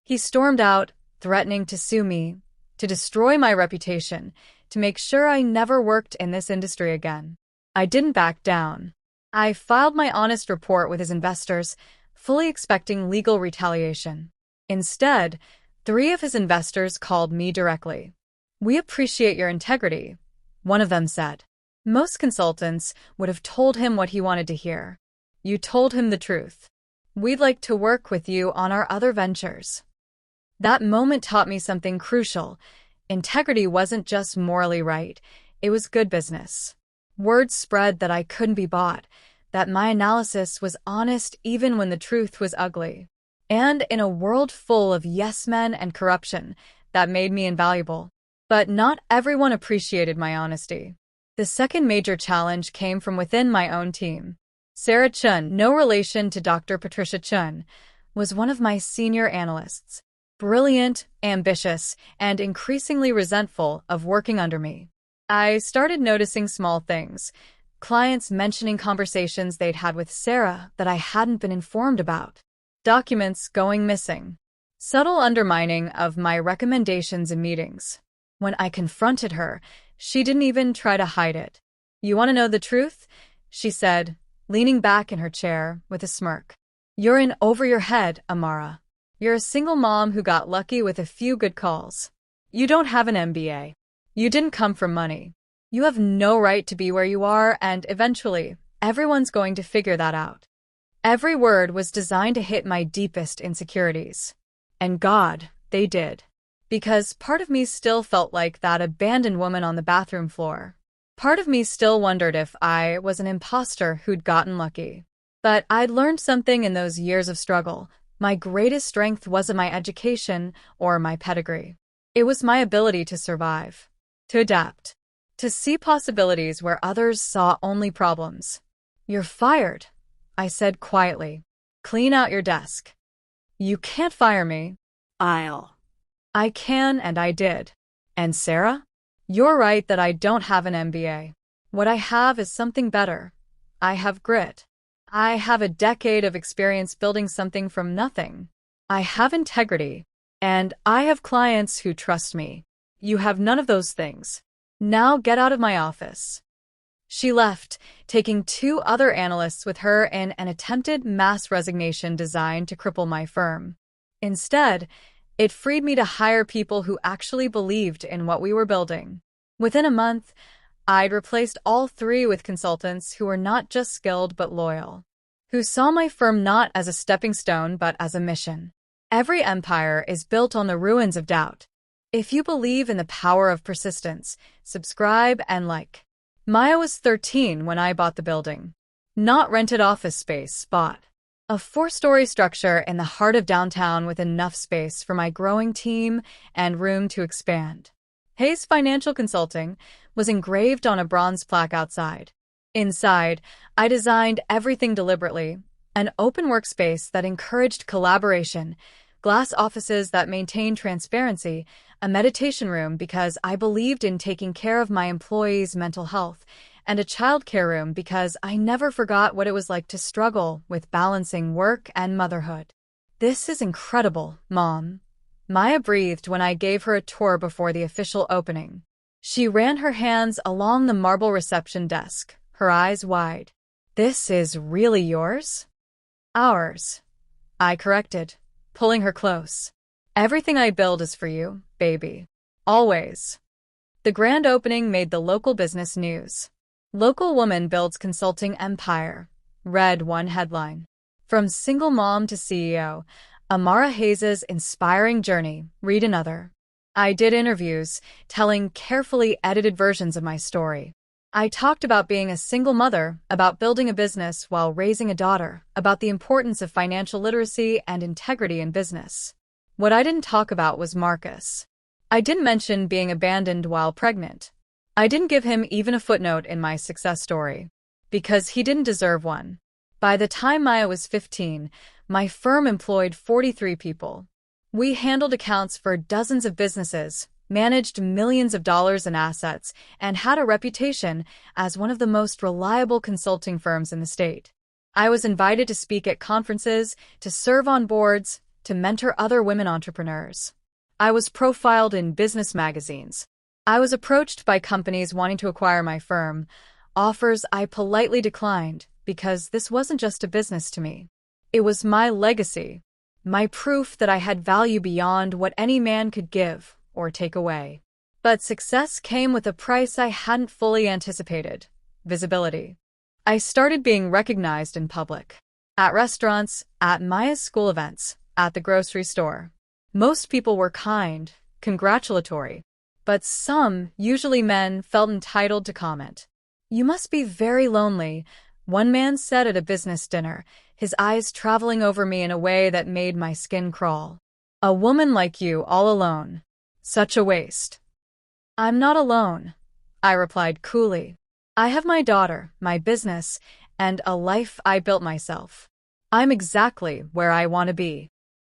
He stormed out, threatening to sue me, to destroy my reputation, to make sure I never worked in this industry again. I didn't back down. I filed my honest report with his investors, fully expecting legal retaliation. Instead, 3 of his investors called me directly. "We appreciate your integrity," one of them said. Most consultants would have told him what he wanted to hear. "You told him the truth. We'd like to work with you on our other ventures." That moment taught me something crucial. Integrity wasn't just morally right, it was good business. Word spread that I couldn't be bought, that my analysis was honest even when the truth was ugly. And in a world full of yes men and corruption, that made me invaluable. But not everyone appreciated my honesty. The second major challenge came from within my own team. Sarah Chun, no relation to Dr. Patricia Chun, was one of my senior analysts. Brilliant, ambitious, and increasingly resentful of working under me. I started noticing small things. Clients mentioning conversations they'd had with Sarah that I hadn't been informed about. Documents going missing. Subtle undermining of my recommendations in meetings. When I confronted her, she didn't even try to hide it. "You want to know the truth?" she said, leaning back in her chair with a smirk. "You're in over your head, Amara. You're a single mom who got lucky with a few good calls. You don't have an MBA. You didn't come from money. You have no right to be where you are, and eventually, everyone's going to figure that out." Every word was designed to hit my deepest insecurities. And God, they did. Because part of me still felt like that abandoned woman on the bathroom floor. Part of me still wondered if I was an imposter who'd gotten lucky. But I'd learned something in those years of struggle. My greatest strength wasn't my education or my pedigree. It was my ability to survive, to adapt, to see possibilities where others saw only problems. "You're fired," I said quietly. "Clean out your desk." "You can't fire me." I can, and I did." "And Sarah?" "You're right that I don't have an MBA. What I have is something better. I have grit. I have a decade of experience building something from nothing. I have integrity. And I have clients who trust me. You have none of those things. Now get out of my office." She left, taking 2 other analysts with her in an attempted mass resignation designed to cripple my firm. Instead, it freed me to hire people who actually believed in what we were building. Within a month, I'd replaced all 3 with consultants who were not just skilled but loyal, who saw my firm not as a stepping stone but as a mission. Every empire is built on the ruins of doubt. If you believe in the power of persistence, subscribe and like. Maya was 13 when I bought the building. Not rented office space, bought. A 4-story structure in the heart of downtown with enough space for my growing team and room to expand. Hayes Financial Consulting was engraved on a bronze plaque outside. Inside, I designed everything deliberately. An open workspace that encouraged collaboration, glass offices that maintained transparency, a meditation room because I believed in taking care of my employees' mental health, and a childcare room because I never forgot what it was like to struggle with balancing work and motherhood. "This is incredible, Mom." Maya breathed when I gave her a tour before the official opening. She ran her hands along the marble reception desk, her eyes wide. "This is really yours?" "Ours," I corrected, pulling her close. "Everything I build is for you, baby. Always." The grand opening made the local business news. "Local woman builds consulting empire," read one headline. "From single mom to CEO, Amara Hayes' inspiring journey," read another. I did interviews, telling carefully edited versions of my story. I talked about being a single mother, about building a business while raising a daughter, about the importance of financial literacy and integrity in business. What I didn't talk about was Marcus. I didn't mention being abandoned while pregnant. I didn't give him even a footnote in my success story, because he didn't deserve one. By the time Maya was 15, my firm employed 43 people. We handled accounts for dozens of businesses, managed millions of dollars in assets, and had a reputation as one of the most reliable consulting firms in the state. I was invited to speak at conferences, to serve on boards, to mentor other women entrepreneurs. I was profiled in business magazines. I was approached by companies wanting to acquire my firm, offers I politely declined because this wasn't just a business to me. It was my legacy, my proof that I had value beyond what any man could give or take away. But success came with a price I hadn't fully anticipated: visibility. I started being recognized in public. At restaurants, at Maya's school events, at the grocery store. Most people were kind, congratulatory. But some, usually men, felt entitled to comment. "You must be very lonely," one man said at a business dinner, his eyes traveling over me in a way that made my skin crawl. "A woman like you all alone. Such a waste." "I'm not alone," I replied coolly. "I have my daughter, my business, and a life I built myself. I'm exactly where I want to be."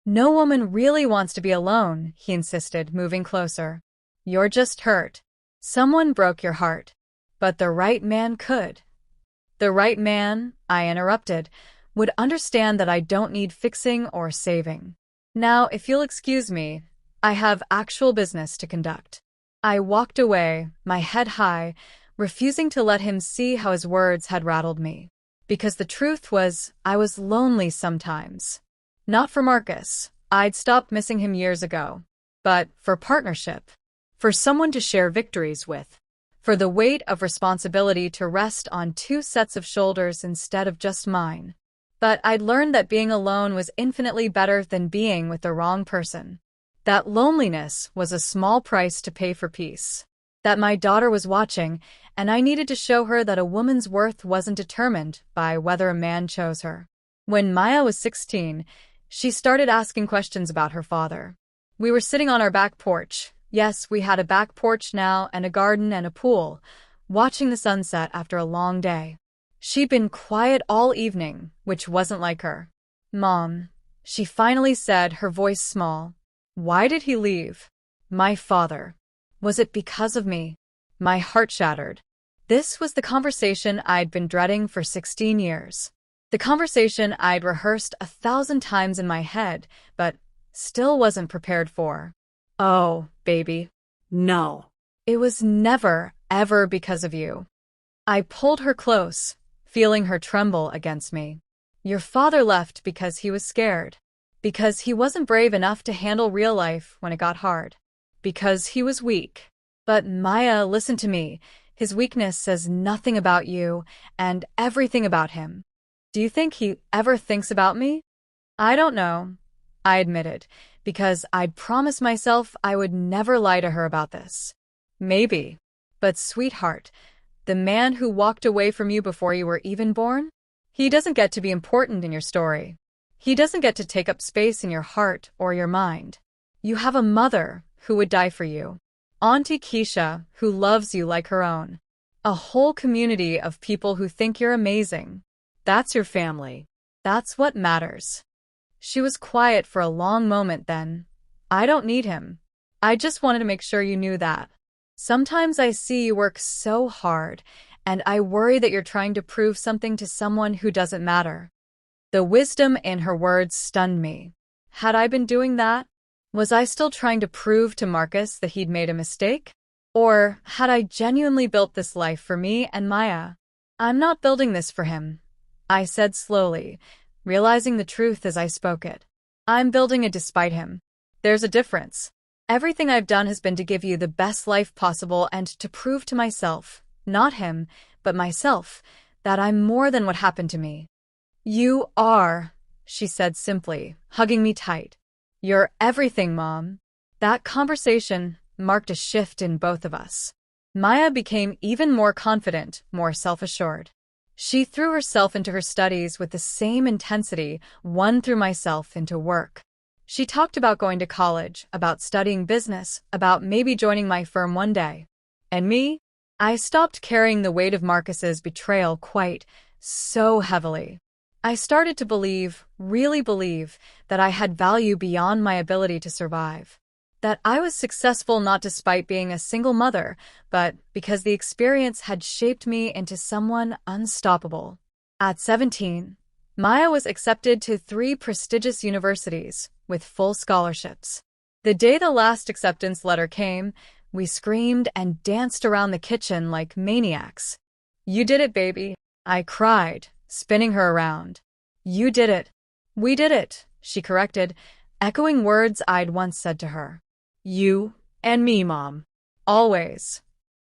"No woman really wants to be alone," he insisted, moving closer. "You're just hurt. Someone broke your heart. But the right man could." "The right man," I interrupted, "would understand that I don't need fixing or saving. Now, if you'll excuse me, I have actual business to conduct." I walked away, my head high, refusing to let him see how his words had rattled me. Because the truth was, I was lonely sometimes. Not for Marcus. I'd stopped missing him years ago. But for partnership. For someone to share victories with. For the weight of responsibility to rest on two sets of shoulders instead of just mine. But I'd learned that being alone was infinitely better than being with the wrong person. That loneliness was a small price to pay for peace. That my daughter was watching, and I needed to show her that a woman's worth wasn't determined by whether a man chose her. When Maya was 16, she started asking questions about her father. We were sitting on our back porch. Yes, we had a back porch now and a garden and a pool, watching the sunset after a long day. She'd been quiet all evening, which wasn't like her. "Mom," she finally said, her voice small. "Why did he leave?" "My father. Was it because of me?" My heart shattered. This was the conversation I'd been dreading for 16 years. The conversation I'd rehearsed 1,000 times in my head, but still wasn't prepared for. "Oh, baby. No. It was never, ever because of you." I pulled her close, feeling her tremble against me. "Your father left because he was scared. Because he wasn't brave enough to handle real life when it got hard. Because he was weak." "But Maya, listen to me. His weakness says nothing about you and everything about him. Do you think he ever thinks about me?" "I don't know," I admitted, because I'd promised myself I would never lie to her about this. "Maybe. But sweetheart, the man who walked away from you before you were even born? He doesn't get to be important in your story. He doesn't get to take up space in your heart or your mind. You have a mother who would die for you. Auntie Keisha, who loves you like her own. A whole community of people who think you're amazing. That's your family. That's what matters." She was quiet for a long moment then. "I don't need him. I just wanted to make sure you knew that. Sometimes I see you work so hard, and I worry that you're trying to prove something to someone who doesn't matter." The wisdom in her words stunned me. Had I been doing that? Was I still trying to prove to Marcus that he'd made a mistake? Or had I genuinely built this life for me and Maya? "I'm not building this for him," I said slowly, realizing the truth as I spoke it. "I'm building it despite him. There's a difference. Everything I've done has been to give you the best life possible and to prove to myself, not him, but myself, that I'm more than what happened to me." "You are," she said simply, hugging me tight. "You're everything, Mom." That conversation marked a shift in both of us. Maya became even more confident, more self-assured. She threw herself into her studies with the same intensity one threw myself into work. She talked about going to college, about studying business, about maybe joining my firm one day. And me? I stopped carrying the weight of Marcus's betrayal quite so heavily. I started to believe, really believe, that I had value beyond my ability to survive. That I was successful not despite being a single mother, but because the experience had shaped me into someone unstoppable. At 17, Maya was accepted to 3 prestigious universities with full scholarships. The day the last acceptance letter came, we screamed and danced around the kitchen like maniacs. "You did it, baby," I cried, spinning her around. "You did it. We did it, she corrected, echoing words I'd once said to her. You and me, Mom. Always.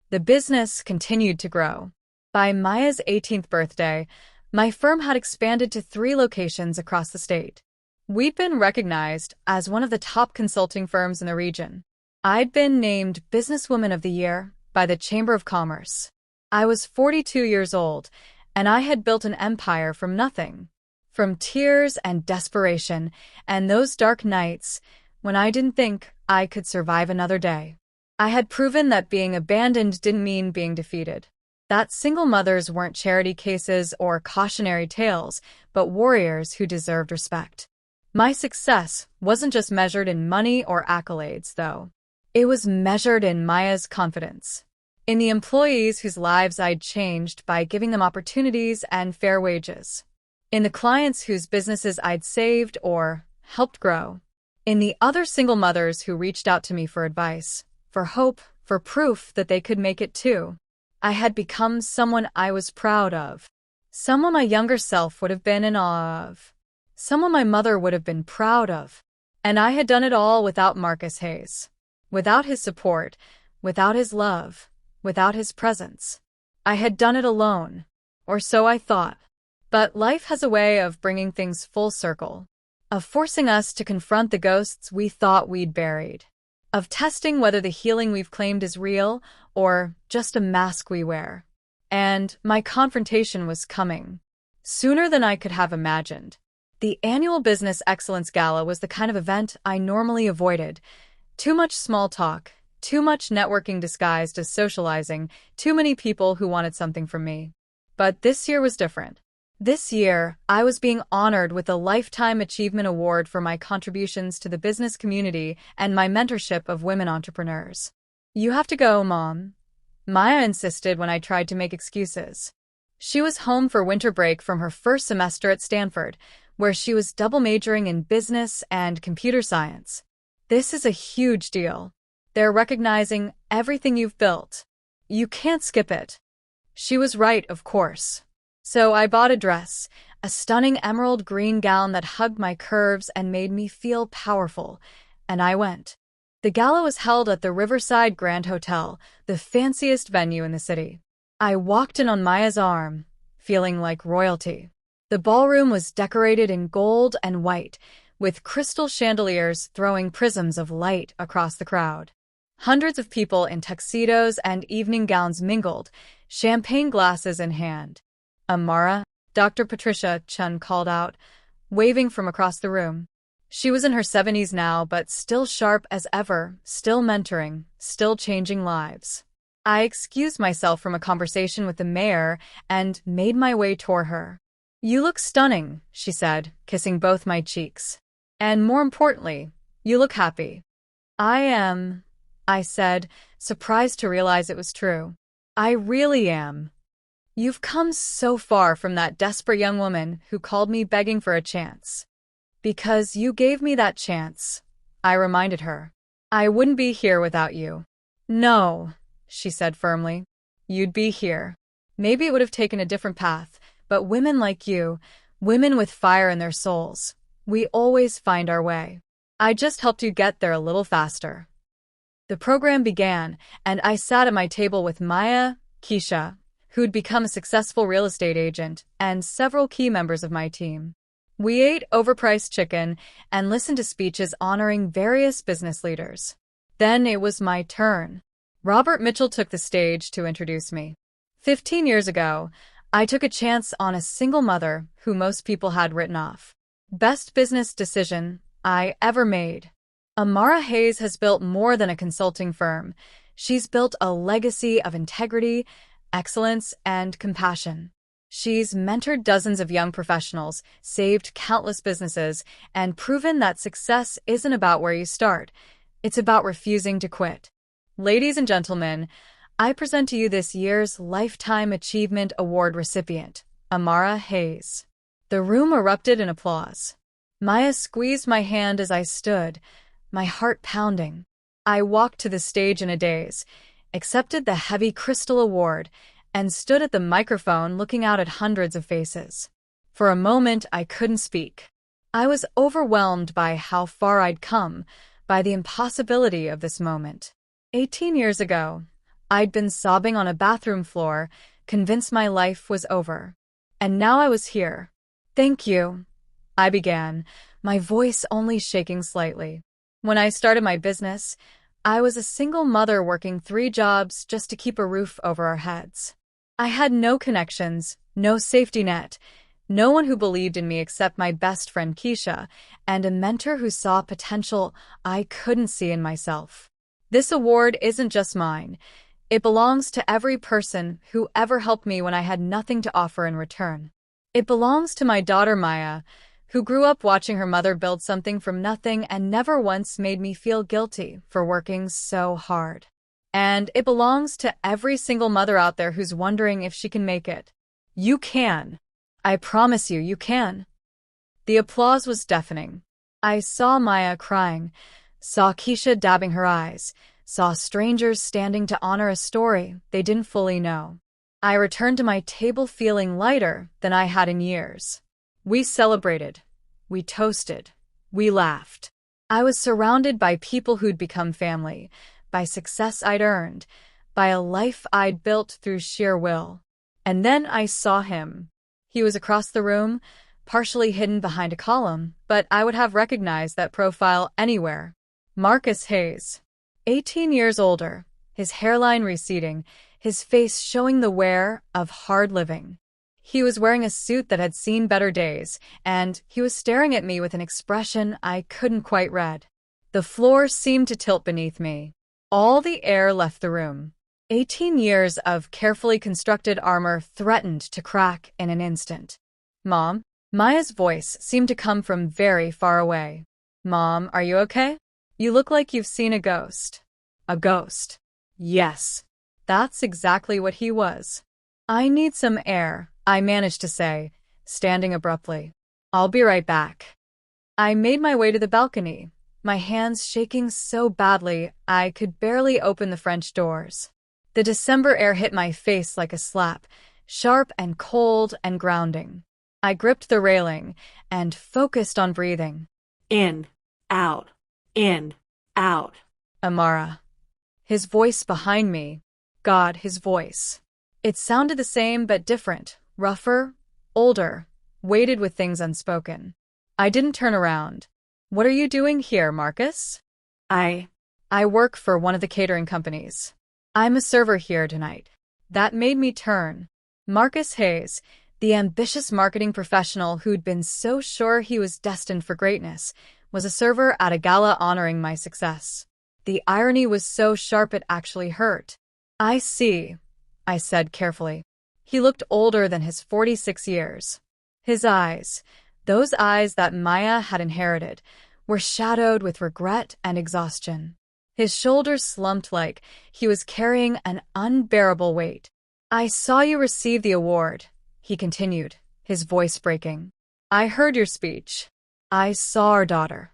The business continued to grow. By Maya's 18th birthday, my firm had expanded to 3 locations across the state. We'd been recognized as one of the top consulting firms in the region. I'd been named Businesswoman of the Year by the Chamber of Commerce. I was 42 years old, and I had built an empire from nothing. From tears and desperation, and those dark nights when I didn't think I could survive another day. I had proven that being abandoned didn't mean being defeated. That single mothers weren't charity cases or cautionary tales, but warriors who deserved respect. My success wasn't just measured in money or accolades, though. It was measured in Maya's confidence. In the employees whose lives I'd changed by giving them opportunities and fair wages. In the clients whose businesses I'd saved or helped grow. In the other single mothers who reached out to me for advice, for hope, for proof that they could make it too. I had become someone I was proud of. Someone my younger self would have been in awe of. Someone my mother would have been proud of. And I had done it all without Marcus Hayes. Without his support, without his love, without his presence. I had done it alone, or so I thought. But life has a way of bringing things full circle, of forcing us to confront the ghosts we thought we'd buried, of testing whether the healing we've claimed is real or just a mask we wear. And my confrontation was coming, sooner than I could have imagined. The annual Business Excellence Gala was the kind of event I normally avoided. Too much small talk, too much networking disguised as socializing, too many people who wanted something from me. But this year was different. This year, I was being honored with a Lifetime Achievement Award for my contributions to the business community and my mentorship of women entrepreneurs. You have to go, Mom, Maya insisted when I tried to make excuses. She was home for winter break from her first semester at Stanford, where she was double majoring in business and computer science. This is a huge deal. They're recognizing everything you've built. You can't skip it. She was right, of course. So I bought a dress, a stunning emerald green gown that hugged my curves and made me feel powerful, and I went. The gala was held at the Riverside Grand Hotel, the fanciest venue in the city. I walked in on Maya's arm, feeling like royalty. The ballroom was decorated in gold and white, with crystal chandeliers throwing prisms of light across the crowd. Hundreds of people in tuxedos and evening gowns mingled, champagne glasses in hand. Amara, Dr. Patricia Chun called out, waving from across the room. She was in her 70s now, but still sharp as ever, still mentoring, still changing lives. I excused myself from a conversation with the mayor and made my way toward her. You look stunning, she said, kissing both my cheeks. And more importantly, you look happy. I am, I said, surprised to realize it was true. I really am. You've come so far from that desperate young woman who called me begging for a chance. Because you gave me that chance, I reminded her. I wouldn't be here without you. No, she said firmly. You'd be here. Maybe it would have taken a different path, but women like you, women with fire in their souls, we always find our way. I just helped you get there a little faster. The program began, and I sat at my table with Maya, Keisha, who'd become a successful real estate agent, and several key members of my team. We ate overpriced chicken and listened to speeches honoring various business leaders. Then it was my turn. Robert Mitchell took the stage to introduce me. 15 years ago, I took a chance on a single mother who most people had written off. Best business decision I ever made. Amara Hayes has built more than a consulting firm. She's built a legacy of integrity, excellence, and compassion. She's mentored dozens of young professionals, saved countless businesses, and proven that success isn't about where you start. It's about refusing to quit. Ladies and gentlemen, I present to you this year's Lifetime Achievement Award recipient, Amara Hayes. The room erupted in applause. Maya squeezed my hand as I stood, my heart pounding. I walked to the stage in a daze, accepted the heavy crystal award, and stood at the microphone looking out at hundreds of faces. For a moment, I couldn't speak. I was overwhelmed by how far I'd come, by the impossibility of this moment. 18 years ago, I'd been sobbing on a bathroom floor, convinced my life was over. And now I was here. Thank you, I began, my voice only shaking slightly. When I started my business, I was a single mother working 3 jobs just to keep a roof over our heads. I had no connections, no safety net, no one who believed in me except my best friend Keisha, and a mentor who saw potential I couldn't see in myself. This award isn't just mine. It belongs to every person who ever helped me when I had nothing to offer in return. It belongs to my daughter Maya, who grew up watching her mother build something from nothing and never once made me feel guilty for working so hard. And it belongs to every single mother out there who's wondering if she can make it. You can. I promise you, you can. The applause was deafening. I saw Maya crying, saw Keisha dabbing her eyes, saw strangers standing to honor a story they didn't fully know. I returned to my table feeling lighter than I had in years. We celebrated. We toasted. We laughed. I was surrounded by people who'd become family, by success I'd earned, by a life I'd built through sheer will. And then I saw him. He was across the room, partially hidden behind a column, but I would have recognized that profile anywhere. Marcus Hayes. 18 years older, his hairline receding, his face showing the wear of hard living. He was wearing a suit that had seen better days, and he was staring at me with an expression I couldn't quite read. The floor seemed to tilt beneath me. All the air left the room. 18 years of carefully constructed armor threatened to crack in an instant. Mom? Maya's voice seemed to come from very far away. Mom, are you okay? You look like you've seen a ghost. A ghost. Yes. That's exactly what he was. I need some air, I managed to say, standing abruptly. I'll be right back. I made my way to the balcony, my hands shaking so badly I could barely open the French doors. The December air hit my face like a slap, sharp and cold and grounding. I gripped the railing and focused on breathing. In, out, in, out. Amara. His voice behind me. God, his voice. It sounded the same but different, rougher, older, weighted with things unspoken. I didn't turn around. What are you doing here, Marcus? I work for one of the catering companies. I'm a server here tonight. That made me turn. Marcus Hayes, the ambitious marketing professional who'd been so sure he was destined for greatness, was a server at a gala honoring my success. The irony was so sharp it actually hurt. I see, I said carefully. He looked older than his 46 years. His eyes, those eyes that Maya had inherited, were shadowed with regret and exhaustion. His shoulders slumped like he was carrying an unbearable weight. I saw you receive the award, he continued, his voice breaking. I heard your speech. I saw our daughter.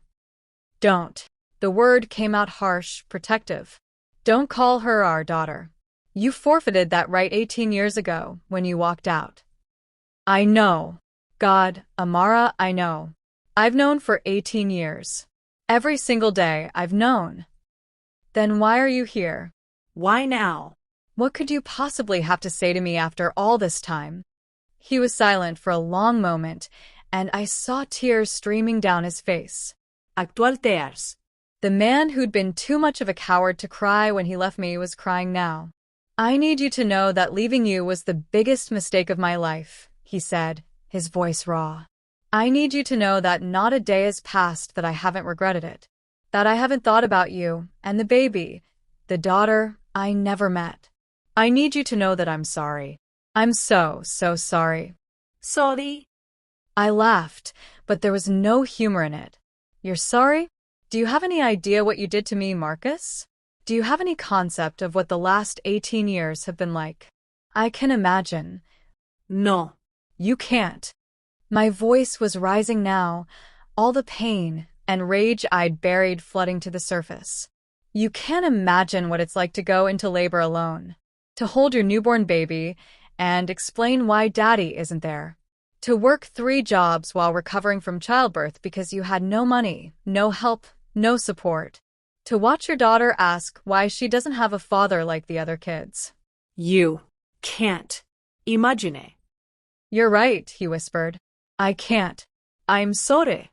Don't. The word came out harsh, protective. Don't call her our daughter. You forfeited that right 18 years ago when you walked out. I know. God, Amara, I know. I've known for 18 years. Every single day I've known. Then why are you here? Why now? What could you possibly have to say to me after all this time? He was silent for a long moment, and I saw tears streaming down his face. Actual tears. The man who'd been too much of a coward to cry when he left me was crying now. I need you to know that leaving you was the biggest mistake of my life, he said, his voice raw. I need you to know that not a day has passed that I haven't regretted it. That I haven't thought about you and the baby, the daughter I never met. I need you to know that I'm sorry. I'm so sorry. Sorry? I laughed, but there was no humor in it. You're sorry? Do you have any idea what you did to me, Marcus? Do you have any concept of what the last 18 years have been like? I can imagine. No. You can't. My voice was rising now, all the pain and rage I'd buried flooding to the surface. You can't imagine what it's like to go into labor alone, to hold your newborn baby and explain why Daddy isn't there. To work 3 jobs while recovering from childbirth because you had no money, no help, no support. To watch your daughter ask why she doesn't have a father like the other kids. You can't imagine. You're right, he whispered. I can't. I'm sorry.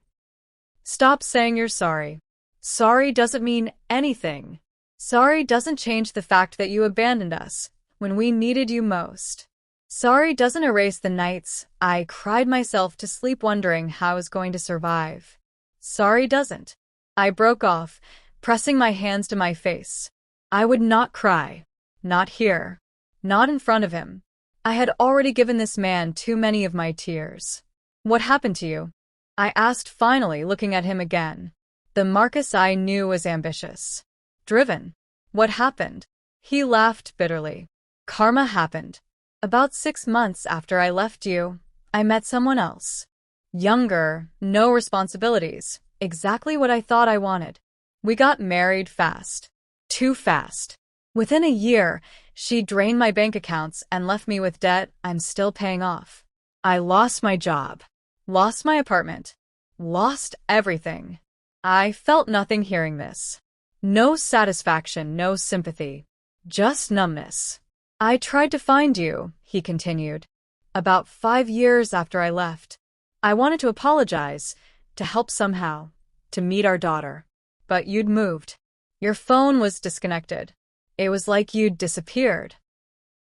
Stop saying you're sorry. Sorry doesn't mean anything. Sorry doesn't change the fact that you abandoned us when we needed you most. Sorry doesn't erase the nights I cried myself to sleep wondering how I was going to survive. Sorry doesn't. I broke off, pressing my hands to my face. I would not cry. Not here. Not in front of him. I had already given this man too many of my tears. What happened to you? I asked finally, looking at him again. The Marcus I knew was ambitious. Driven. What happened? He laughed bitterly. Karma happened. About 6 months after I left you, I met someone else. Younger, no responsibilities, exactly what I thought I wanted. We got married fast. Too fast. Within a year, she drained my bank accounts and left me with debt I'm still paying off. I lost my job. Lost my apartment. Lost everything. I felt nothing hearing this. No satisfaction, no sympathy. Just numbness. I tried to find you, he continued. About 5 years after I left. I wanted to apologize, to help somehow, to meet our daughter. But you'd moved. Your phone was disconnected. It was like you'd disappeared.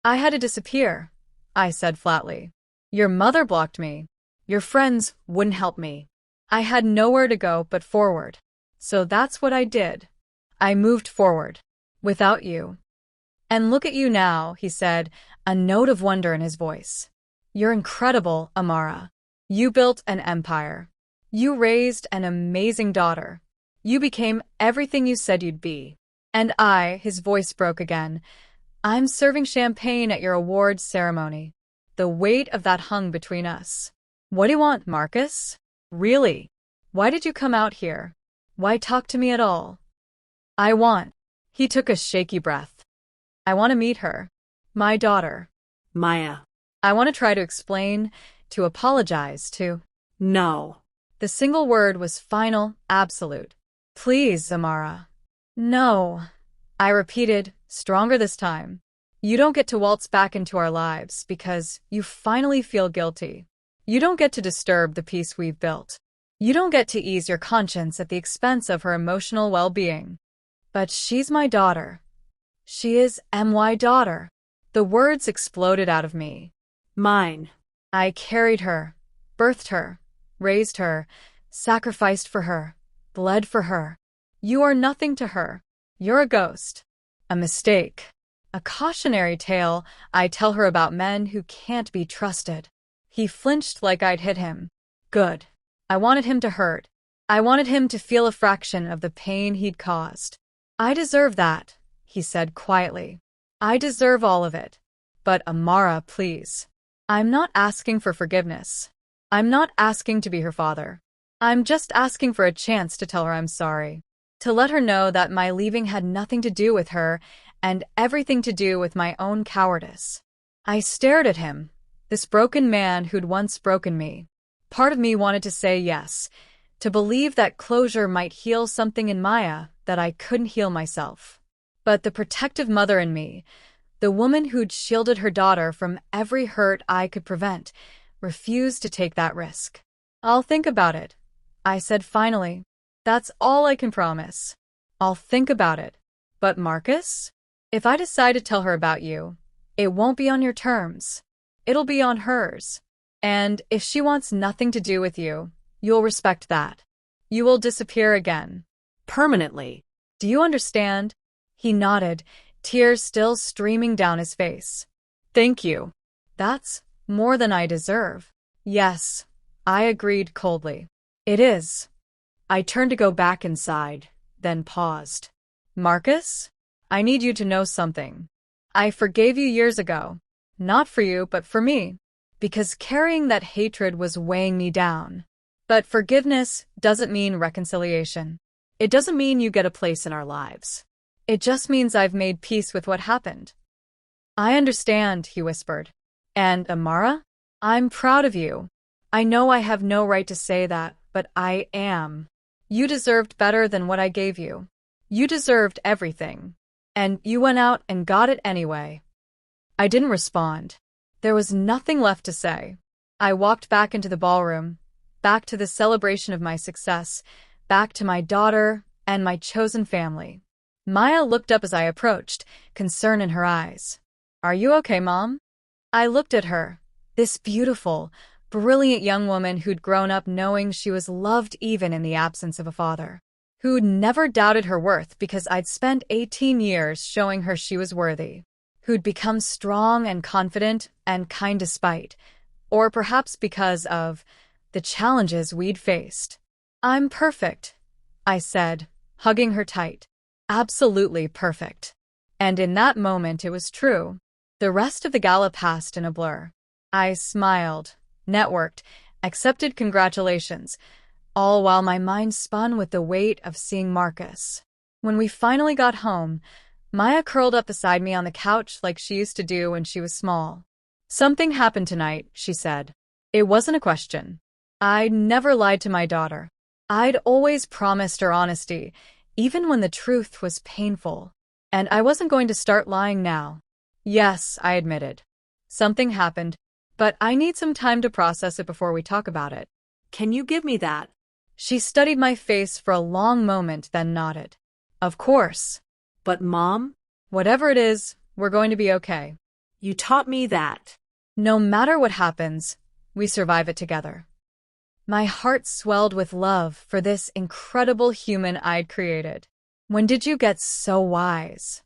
I had to disappear, I said flatly. Your mother blocked me. Your friends wouldn't help me. I had nowhere to go but forward. So that's what I did. I moved forward. Without you. And look at you now, he said, a note of wonder in his voice. You're incredible, Amara. You built an empire. You raised an amazing daughter. You became everything you said you'd be. And his voice broke again, I'm serving champagne at your awards ceremony. The weight of that hung between us. What do you want, Marcus? Really? Why did you come out here? Why talk to me at all? He took a shaky breath. I want to meet her. My daughter. Maya. I want to try to explain, to apologize, to... No. The single word was final, absolute. Please, Amara. No. I repeated, stronger this time. You don't get to waltz back into our lives because you finally feel guilty. You don't get to disturb the peace we've built. You don't get to ease your conscience at the expense of her emotional well-being. But she's my daughter. She is my daughter. The words exploded out of me. Mine. I carried her, birthed her, raised her, sacrificed for her, bled for her. You are nothing to her. You're a ghost. A mistake. A cautionary tale I tell her about men who can't be trusted. He flinched like I'd hit him. Good. I wanted him to hurt. I wanted him to feel a fraction of the pain he'd caused. I deserve that, he said quietly. I deserve all of it. But Amara, please. I'm not asking for forgiveness. I'm not asking to be her father. I'm just asking for a chance to tell her I'm sorry. To let her know that my leaving had nothing to do with her and everything to do with my own cowardice. I stared at him, this broken man who'd once broken me. Part of me wanted to say yes, to believe that closure might heal something in Maya that I couldn't heal myself. But the protective mother in me, the woman who'd shielded her daughter from every hurt I could prevent, refused to take that risk. I'll think about it, I said finally. That's all I can promise. I'll think about it. But Marcus? If I decide to tell her about you, it won't be on your terms. It'll be on hers. And if she wants nothing to do with you, you'll respect that. You will disappear again. Permanently. Do you understand? He nodded, tears still streaming down his face. Thank you. That's more than I deserve. Yes, I agreed coldly. It is. I turned to go back inside, then paused. Marcus? I need you to know something. I forgave you years ago. Not for you, but for me. Because carrying that hatred was weighing me down. But forgiveness doesn't mean reconciliation. It doesn't mean you get a place in our lives. It just means I've made peace with what happened. I understand, he whispered. And Amara? I'm proud of you. I know I have no right to say that, but I am. You deserved better than what I gave you. You deserved everything. And you went out and got it anyway. I didn't respond. There was nothing left to say. I walked back into the ballroom, back to the celebration of my success, back to my daughter and my chosen family. Maya looked up as I approached, concern in her eyes. Are you okay, Mom? I looked at her, this beautiful, brilliant young woman who'd grown up knowing she was loved even in the absence of a father, who'd never doubted her worth because I'd spent 18 years showing her she was worthy, who'd become strong and confident and kind despite, or perhaps because of, the challenges we'd faced. I'm perfect, I said, hugging her tight. Absolutely perfect. And in that moment it was true. The rest of the gala passed in a blur. I smiled, networked, accepted congratulations, all while my mind spun with the weight of seeing Marcus. When we finally got home, Maya curled up beside me on the couch like she used to do when she was small. Something happened tonight, she said. It wasn't a question. I'd never lied to my daughter. I'd always promised her honesty, even when the truth was painful. And I wasn't going to start lying now. Yes, I admitted. Something happened, but I need some time to process it before we talk about it. Can you give me that? She studied my face for a long moment, then nodded. Of course. But Mom? Whatever it is, we're going to be okay. You taught me that. No matter what happens, we survive it together. My heart swelled with love for this incredible human I'd created. When did you get so wise?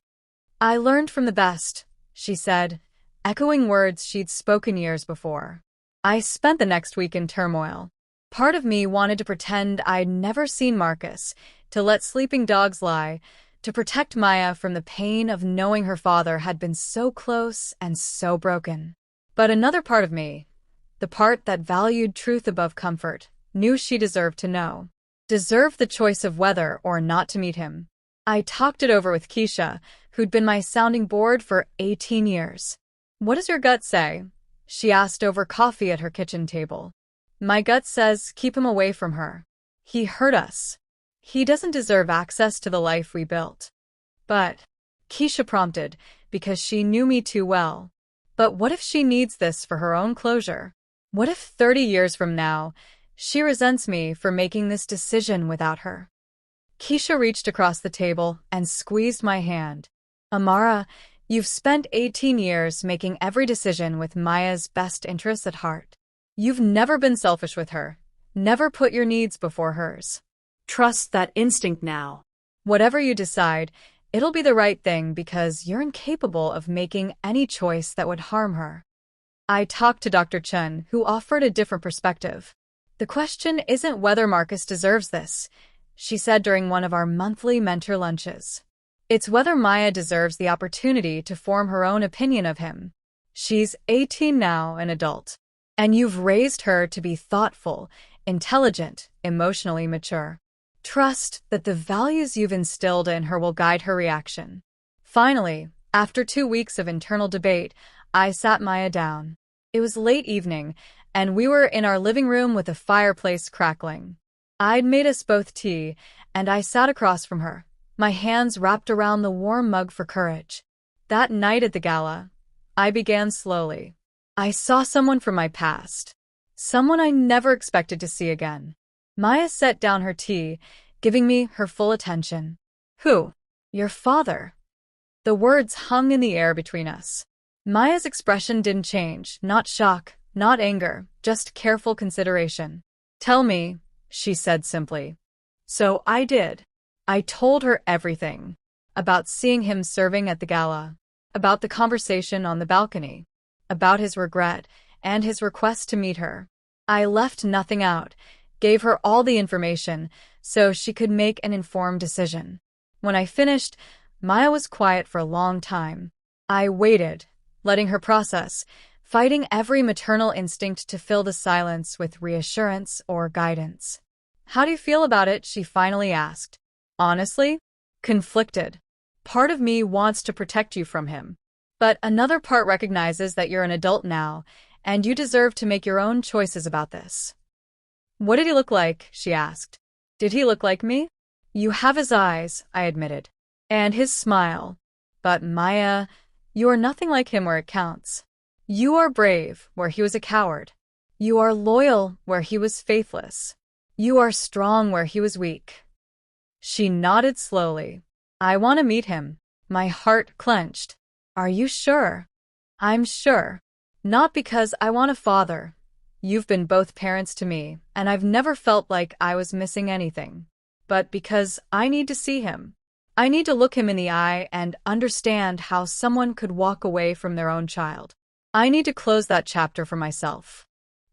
I learned from the best, she said, echoing words she'd spoken years before. I spent the next week in turmoil. Part of me wanted to pretend I'd never seen Marcus, to let sleeping dogs lie, to protect Maya from the pain of knowing her father had been so close and so broken. But another part of me, the part that valued truth above comfort, knew she deserved to know. Deserved the choice of whether or not to meet him. I talked it over with Keisha, who'd been my sounding board for 18 years. What does your gut say? She asked over coffee at her kitchen table. My gut says keep him away from her. He hurt us. He doesn't deserve access to the life we built. But, Keisha prompted, because she knew me too well. But what if she needs this for her own closure? What if 30 years from now, she resents me for making this decision without her? Keisha reached across the table and squeezed my hand. Amara, you've spent 18 years making every decision with Maya's best interests at heart. You've never been selfish with her, never put your needs before hers. Trust that instinct now. Whatever you decide, it'll be the right thing because you're incapable of making any choice that would harm her. I talked to Dr. Chun, who offered a different perspective. The question isn't whether Marcus deserves this, she said during one of our monthly mentor lunches. It's whether Maya deserves the opportunity to form her own opinion of him. She's 18 now, an adult. And you've raised her to be thoughtful, intelligent, emotionally mature. Trust that the values you've instilled in her will guide her reaction. Finally, after 2 weeks of internal debate, I sat Maya down. It was late evening, and we were in our living room with a fireplace crackling. I'd made us both tea, and I sat across from her, my hands wrapped around the warm mug for courage. That night at the gala, I began slowly. I saw someone from my past. Someone I never expected to see again. Maya set down her tea, giving me her full attention. Who? Your father. The words hung in the air between us. Maya's expression didn't change, not shock, not anger, just careful consideration. Tell me, she said simply. So I did. I told her everything. About seeing him serving at the gala. About the conversation on the balcony. About his regret and his request to meet her. I left nothing out, gave her all the information so she could make an informed decision. When I finished, Maya was quiet for a long time. I waited, letting her process, fighting every maternal instinct to fill the silence with reassurance or guidance. How do you feel about it? She finally asked. Honestly? Conflicted. Part of me wants to protect you from him. But another part recognizes that you're an adult now, and you deserve to make your own choices about this. What did he look like? She asked. Did he look like me? You have his eyes, I admitted, and his smile. But Maya, you are nothing like him where it counts. You are brave where he was a coward. You are loyal where he was faithless. You are strong where he was weak. She nodded slowly. I want to meet him. My heart clenched. Are you sure? I'm sure. Not because I want a father. You've been both parents to me, and I've never felt like I was missing anything. But because I need to see him. I need to look him in the eye and understand how someone could walk away from their own child. I need to close that chapter for myself.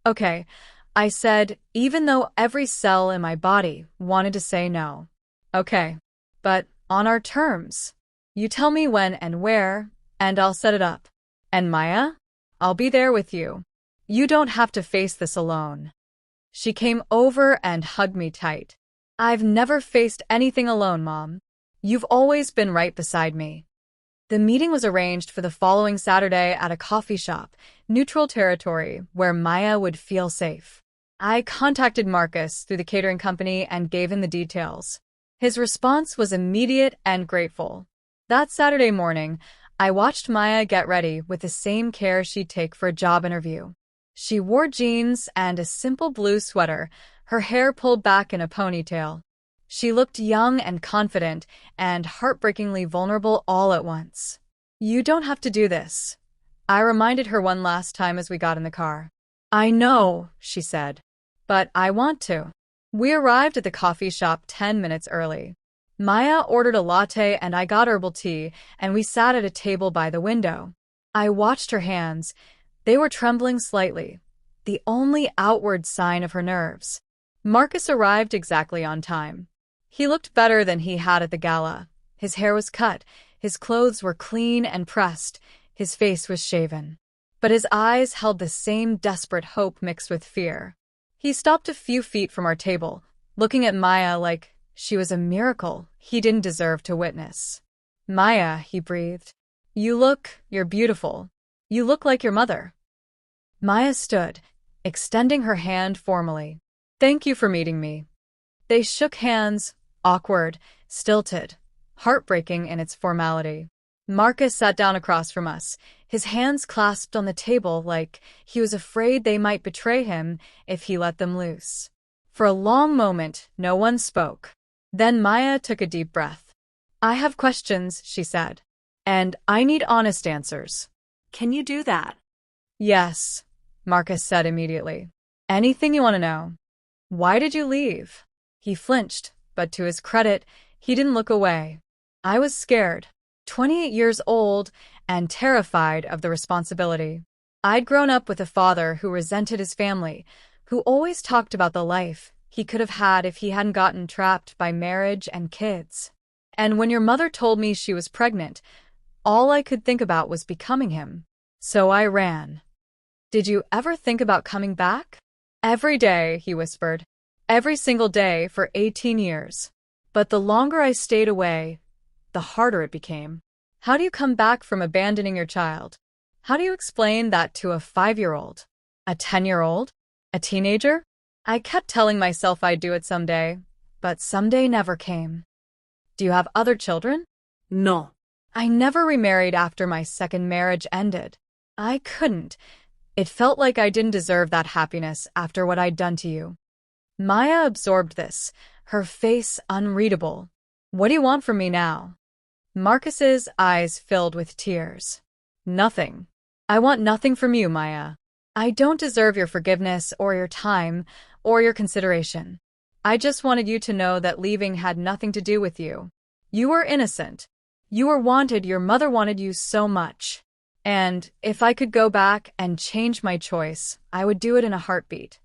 Okay, I said, even though every cell in my body wanted to say no. Okay, but on our terms. You tell me when and where, and I'll set it up. And Maya? I'll be there with you. You don't have to face this alone. She came over and hugged me tight. I've never faced anything alone, Mom. You've always been right beside me. The meeting was arranged for the following Saturday at a coffee shop, neutral territory, where Maya would feel safe. I contacted Marcus through the catering company and gave him the details. His response was immediate and grateful. That Saturday morning, I watched Maya get ready with the same care she'd take for a job interview. She wore jeans and a simple blue sweater, her hair pulled back in a ponytail. She looked young and confident and heartbreakingly vulnerable all at once. You don't have to do this. I reminded her one last time as we got in the car. I know, she said, but I want to. We arrived at the coffee shop 10 minutes early. Maya ordered a latte and I got herbal tea, and we sat at a table by the window. I watched her hands. They were trembling slightly, the only outward sign of her nerves. Marcus arrived exactly on time. He looked better than he had at the gala. His hair was cut, his clothes were clean and pressed, his face was shaven. But his eyes held the same desperate hope mixed with fear. He stopped a few feet from our table, looking at Maya like she was a miracle he didn't deserve to witness. Maya, he breathed. You're beautiful. You look like your mother. Maya stood, extending her hand formally. Thank you for meeting me. They shook hands, awkward, stilted, heartbreaking in its formality. Marcus sat down across from us, his hands clasped on the table like he was afraid they might betray him if he let them loose. For a long moment, no one spoke. Then Maya took a deep breath. I have questions, she said, and I need honest answers. Can you do that? Yes, Marcus said immediately. Anything you want to know. Why did you leave? He flinched, but to his credit, he didn't look away. I was scared, 28 years old, and terrified of the responsibility. I'd grown up with a father who resented his family, who always talked about the life he could have had if he hadn't gotten trapped by marriage and kids. And when your mother told me she was pregnant, all I could think about was becoming him. So I ran. Did you ever think about coming back? Every day, he whispered. Every single day for 18 years. But the longer I stayed away, the harder it became. How do you come back from abandoning your child? How do you explain that to a 5-year-old? A 10-year-old? A teenager? I kept telling myself I'd do it someday, but someday never came. Do you have other children? No. I never remarried after my second marriage ended. I couldn't. It felt like I didn't deserve that happiness after what I'd done to you. Maya absorbed this, her face unreadable. What do you want from me now? Marcus's eyes filled with tears. Nothing. I want nothing from you, Maya. I don't deserve your forgiveness or your time or your consideration. I just wanted you to know that leaving had nothing to do with you. You were innocent. You were wanted. Your mother wanted you so much. And if I could go back and change my choice, I would do it in a heartbeat.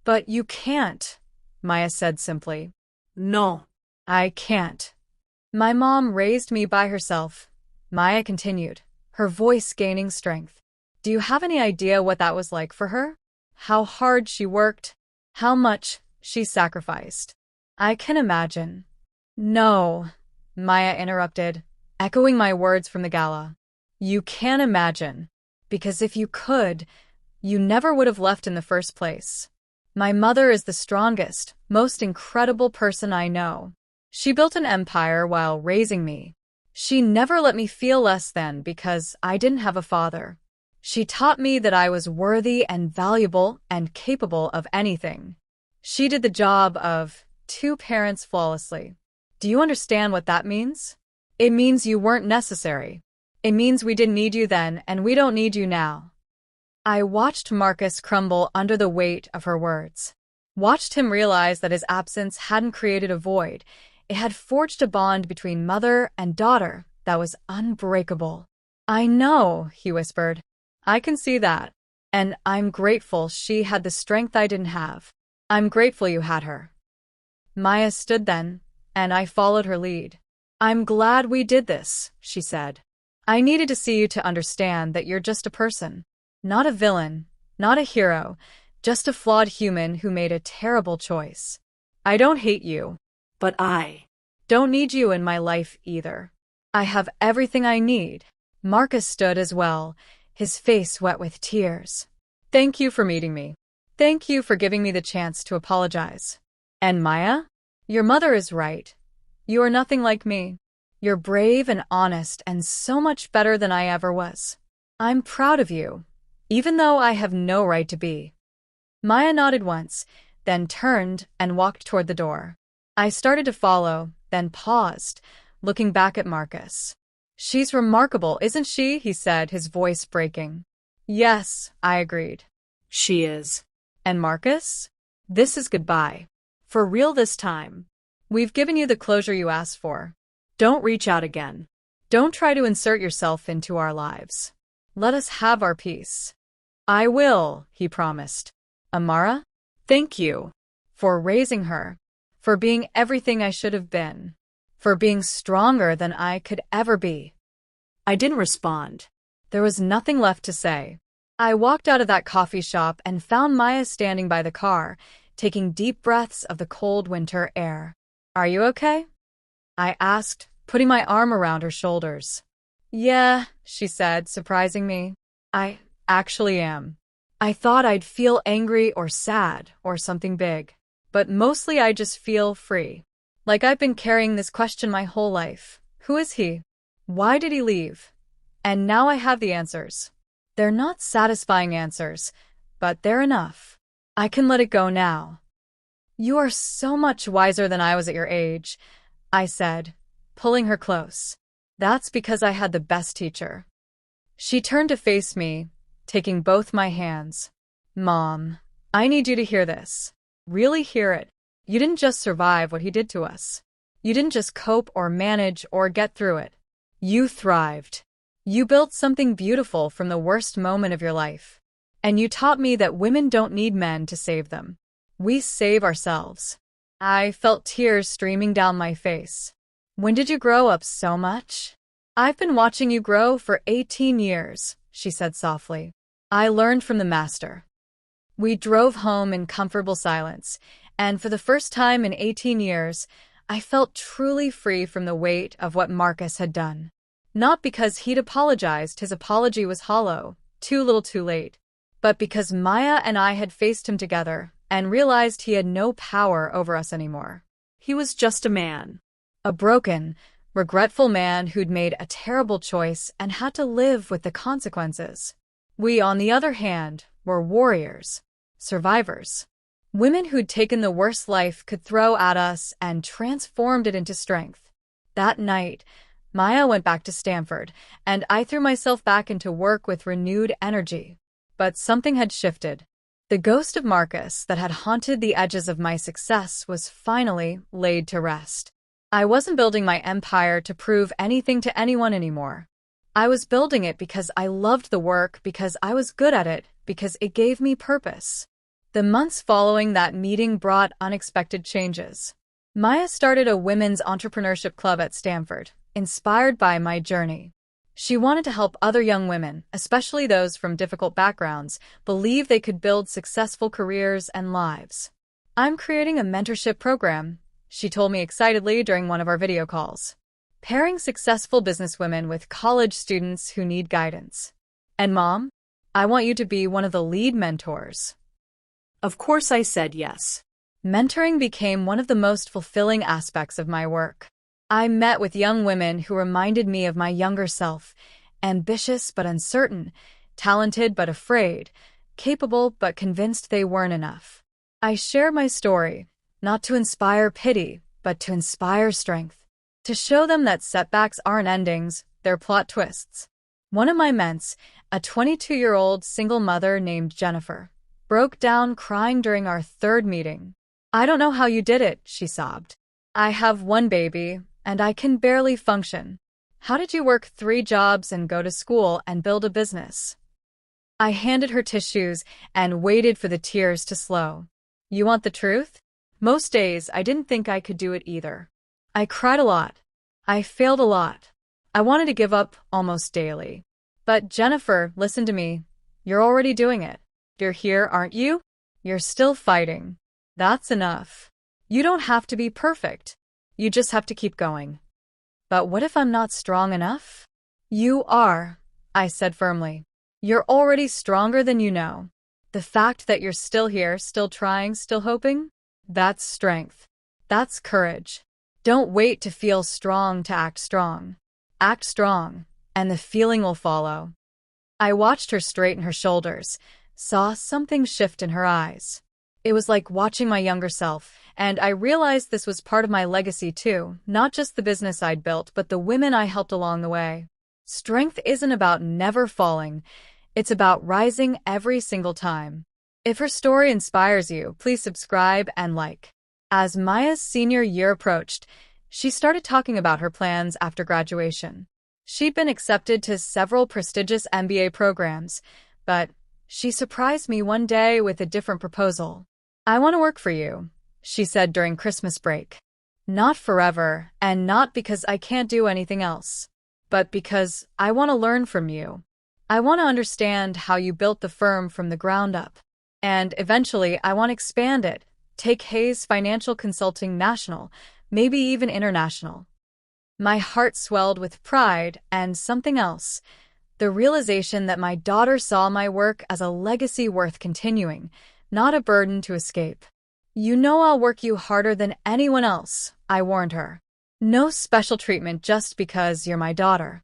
But you can't, Maya said simply. No. I can't. My mom raised me by herself, Maya continued, her voice gaining strength. Do you have any idea what that was like for her? How hard she worked? How much she sacrificed? I can imagine. No, Maya interrupted, echoing my words from the gala. You can't imagine. Because if you could, you never would have left in the first place. My mother is the strongest, most incredible person I know. She built an empire while raising me. She never let me feel less than because I didn't have a father. She taught me that I was worthy and valuable and capable of anything. She did the job of two parents flawlessly. Do you understand what that means? It means you weren't necessary. It means we didn't need you then and we don't need you now. I watched Marcus crumble under the weight of her words. Watched him realize that his absence hadn't created a void. It had forged a bond between mother and daughter that was unbreakable. I know, he whispered. I can see that. And I'm grateful she had the strength I didn't have. I'm grateful you had her. Maya stood then, and I followed her lead. I'm glad we did this, she said. I needed to see you to understand that you're just a person. Not a villain, not a hero, just a flawed human who made a terrible choice. I don't hate you. But I Don't need you in my life either. I have everything I need. Marcus stood as well, his face wet with tears. Thank you for meeting me. Thank you for giving me the chance to apologize. And Maya? Your mother is right. You are nothing like me. You're brave and honest and so much better than I ever was. I'm proud of you, even though I have no right to be. Maya nodded once, then turned and walked toward the door. I started to follow, then paused, looking back at Marcus. She's remarkable, isn't she? He said, his voice breaking. Yes, I agreed. She is. And Marcus? This is goodbye. For real this time. We've given you the closure you asked for. Don't reach out again. Don't try to insert yourself into our lives. Let us have our peace. I will, he promised. Amara? Thank you. For raising her. For being everything I should have been. For being stronger than I could ever be. I didn't respond. There was nothing left to say. I walked out of that coffee shop and found Maya standing by the car, taking deep breaths of the cold winter air. Are you okay? I asked, putting my arm around her shoulders. Yeah, she said, surprising me. I actually am. I thought I'd feel angry or sad or something big. But mostly I just feel free. Like I've been carrying this question my whole life. Who is he? Why did he leave? And now I have the answers. They're not satisfying answers, but they're enough. I can let it go now. You are so much wiser than I was at your age, I said, pulling her close. That's because I had the best teacher. She turned to face me, taking both my hands. Mom, I need you to hear this. Really hear it. You didn't just survive what he did to us. You didn't just cope or manage or get through it. You thrived. You built something beautiful from the worst moment of your life. And you taught me that women don't need men to save them. We save ourselves. I felt tears streaming down my face. When did you grow up so much? I've been watching you grow for 18 years, she said softly. I learned from the master. We drove home in comfortable silence, and for the first time in 18 years, I felt truly free from the weight of what Marcus had done. Not because he'd apologized, his apology was hollow, too little too late, but because Maya and I had faced him together and realized he had no power over us anymore. He was just a man. A broken, regretful man who'd made a terrible choice and had to live with the consequences. We, on the other hand, were warriors, survivors. Women who'd taken the worst life could throw at us and transformed it into strength. That night, Maya went back to Stanford, and I threw myself back into work with renewed energy. But something had shifted. The ghost of Marcus that had haunted the edges of my success was finally laid to rest. I wasn't building my empire to prove anything to anyone anymore. I was building it because I loved the work, because I was good at it, because it gave me purpose. The months following that meeting brought unexpected changes. Maya started a women's entrepreneurship club at Stanford, inspired by my journey. She wanted to help other young women, especially those from difficult backgrounds, believe they could build successful careers and lives. I'm creating a mentorship program, she told me excitedly during one of our video calls. Pairing successful businesswomen with college students who need guidance. And Mom, I want you to be one of the lead mentors. Of course I said yes. Mentoring became one of the most fulfilling aspects of my work. I met with young women who reminded me of my younger self, ambitious but uncertain, talented but afraid, capable but convinced they weren't enough. I shared my story, not to inspire pity, but to inspire strength, to show them that setbacks aren't endings, they're plot twists. One of my ments, a 22-year-old single mother named Jennifer, broke down crying during our third meeting. "I don't know how you did it," she sobbed. "I have one baby, and I can barely function. How did you work 3 jobs and go to school and build a business?" I handed her tissues and waited for the tears to slow. You want the truth? Most days I didn't think I could do it either. I cried a lot. I failed a lot. I wanted to give up almost daily. But Jennifer, listen to me. You're already doing it. You're here, aren't you? You're still fighting. That's enough. You don't have to be perfect. You just have to keep going. But what if I'm not strong enough? You are, I said firmly. You're already stronger than you know. The fact that you're still here, still trying, still hoping, that's strength. That's courage. Don't wait to feel strong to act strong. Act strong, and the feeling will follow. I watched her straighten her shoulders, saw something shift in her eyes. It was like watching my younger self, and I realized this was part of my legacy too, not just the business I'd built, but the women I helped along the way. Strength isn't about never falling. It's about rising every single time. If her story inspires you, please subscribe and like. As Maya's senior year approached, she started talking about her plans after graduation. She'd been accepted to several prestigious MBA programs, but she surprised me one day with a different proposal. "I want to work for you," she said during Christmas break. "Not forever, and not because I can't do anything else, but because I want to learn from you. I want to understand how you built the firm from the ground up. And eventually, I want to expand it, take Hayes Financial Consulting national, maybe even international." My heart swelled with pride and something else, the realization that my daughter saw my work as a legacy worth continuing, not a burden to escape. "You know I'll work you harder than anyone else," I warned her. "No special treatment just because you're my daughter."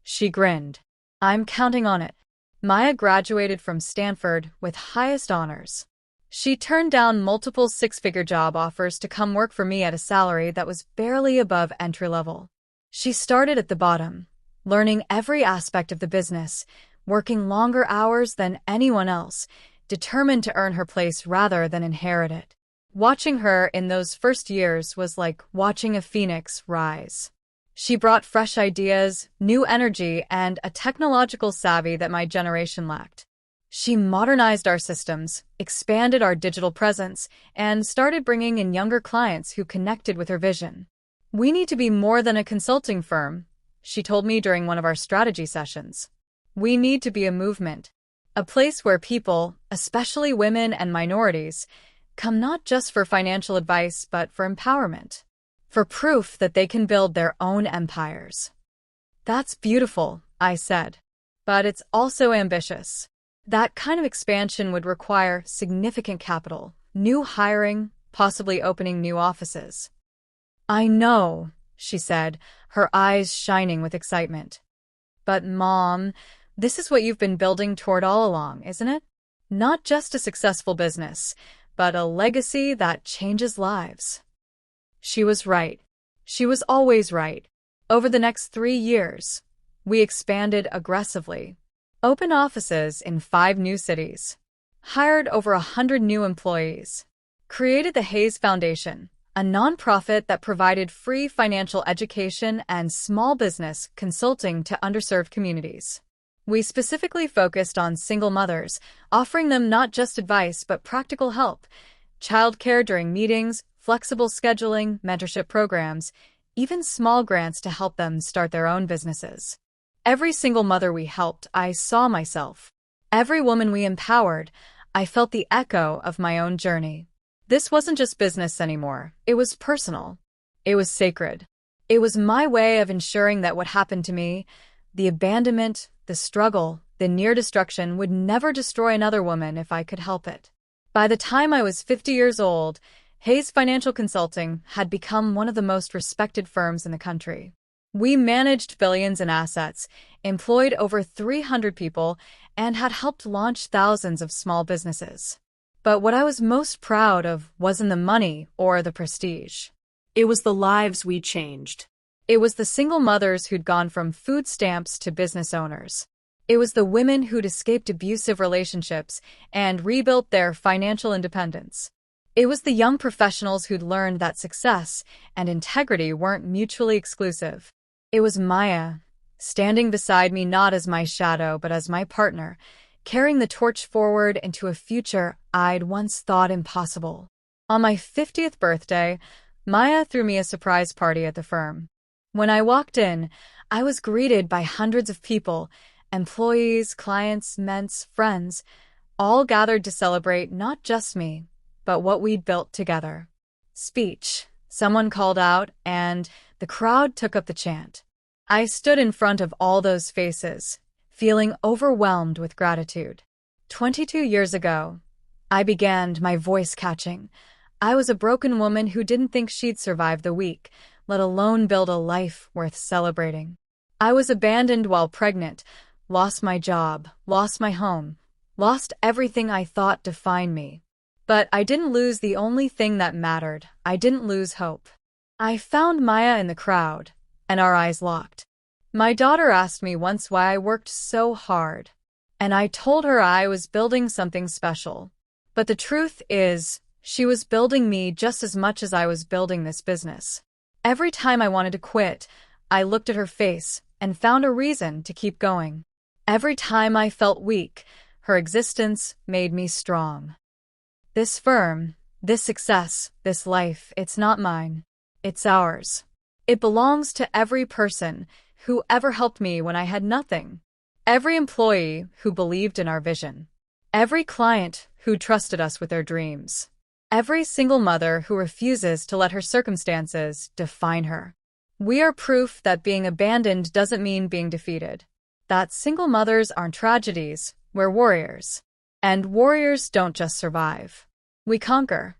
She grinned. "I'm counting on it." Maya graduated from Stanford with highest honors. She turned down multiple 6-figure job offers to come work for me at a salary that was barely above entry level. She started at the bottom, learning every aspect of the business, working longer hours than anyone else, determined to earn her place rather than inherit it. Watching her in those first years was like watching a phoenix rise. She brought fresh ideas, new energy, and a technological savvy that my generation lacked. She modernized our systems, expanded our digital presence, and started bringing in younger clients who connected with her vision. "We need to be more than a consulting firm," she told me during one of our strategy sessions. "We need to be a movement, a place where people, especially women and minorities, come not just for financial advice but for empowerment, for proof that they can build their own empires." "That's beautiful," I said, "but it's also ambitious. That kind of expansion would require significant capital, new hiring, possibly opening new offices." "I know," she said, her eyes shining with excitement. "But Mom, this is what you've been building toward all along, isn't it? Not just a successful business, but a legacy that changes lives." She was right. She was always right. Over the next 3 years, we expanded aggressively. Opened offices in 5 new cities. Hired over 100 new employees. Created the Hayes Foundation, a nonprofit that provided free financial education and small business consulting to underserved communities. We specifically focused on single mothers, offering them not just advice but practical help, childcare during meetings, flexible scheduling, mentorship programs, even small grants to help them start their own businesses. Every single mother we helped, I saw myself. Every woman we empowered, I felt the echo of my own journey. This wasn't just business anymore. It was personal. It was sacred. It was my way of ensuring that what happened to me, the abandonment, the struggle, The near destruction would never destroy another woman if I could help it. By the time I was 50 years old, Hayes Financial Consulting had become one of the most respected firms in the country. We managed billions in assets, employed over 300 people, and had helped launch thousands of small businesses. But what I was most proud of wasn't the money or the prestige. It was the lives we changed. It was the single mothers who'd gone from food stamps to business owners. It was the women who'd escaped abusive relationships and rebuilt their financial independence. It was the young professionals who'd learned that success and integrity weren't mutually exclusive. It was Maya, standing beside me not as my shadow but as my partner, carrying the torch forward into a future I'd once thought impossible. On my 50th birthday, Maya threw me a surprise party at the firm. When I walked in, I was greeted by hundreds of people, employees, clients, men's, friends, all gathered to celebrate not just me, but what we'd built together. Speech, someone called out, and the crowd took up the chant. I stood in front of all those faces, feeling overwhelmed with gratitude. 22 years ago, I began, my voice catching. I was a broken woman who didn't think she'd survive the week, let alone build a life worth celebrating. I was abandoned while pregnant, lost my job, lost my home, lost everything I thought defined me. But I didn't lose the only thing that mattered. I didn't lose hope. I found Maya in the crowd, and our eyes locked. My daughter asked me once why I worked so hard, and I told her I was building something special. But the truth is, she was building me just as much as I was building this business. Every time I wanted to quit, I looked at her face and found a reason to keep going. Every time I felt weak, her existence made me strong. This firm, this success, this life, it's not mine. It's ours. It belongs to every person who ever helped me when I had nothing. Every employee who believed in our vision. Every client who trusted us with their dreams. Every single mother who refuses to let her circumstances define her. We are proof that being abandoned doesn't mean being defeated. That single mothers aren't tragedies, we're warriors. And warriors don't just survive. We conquer.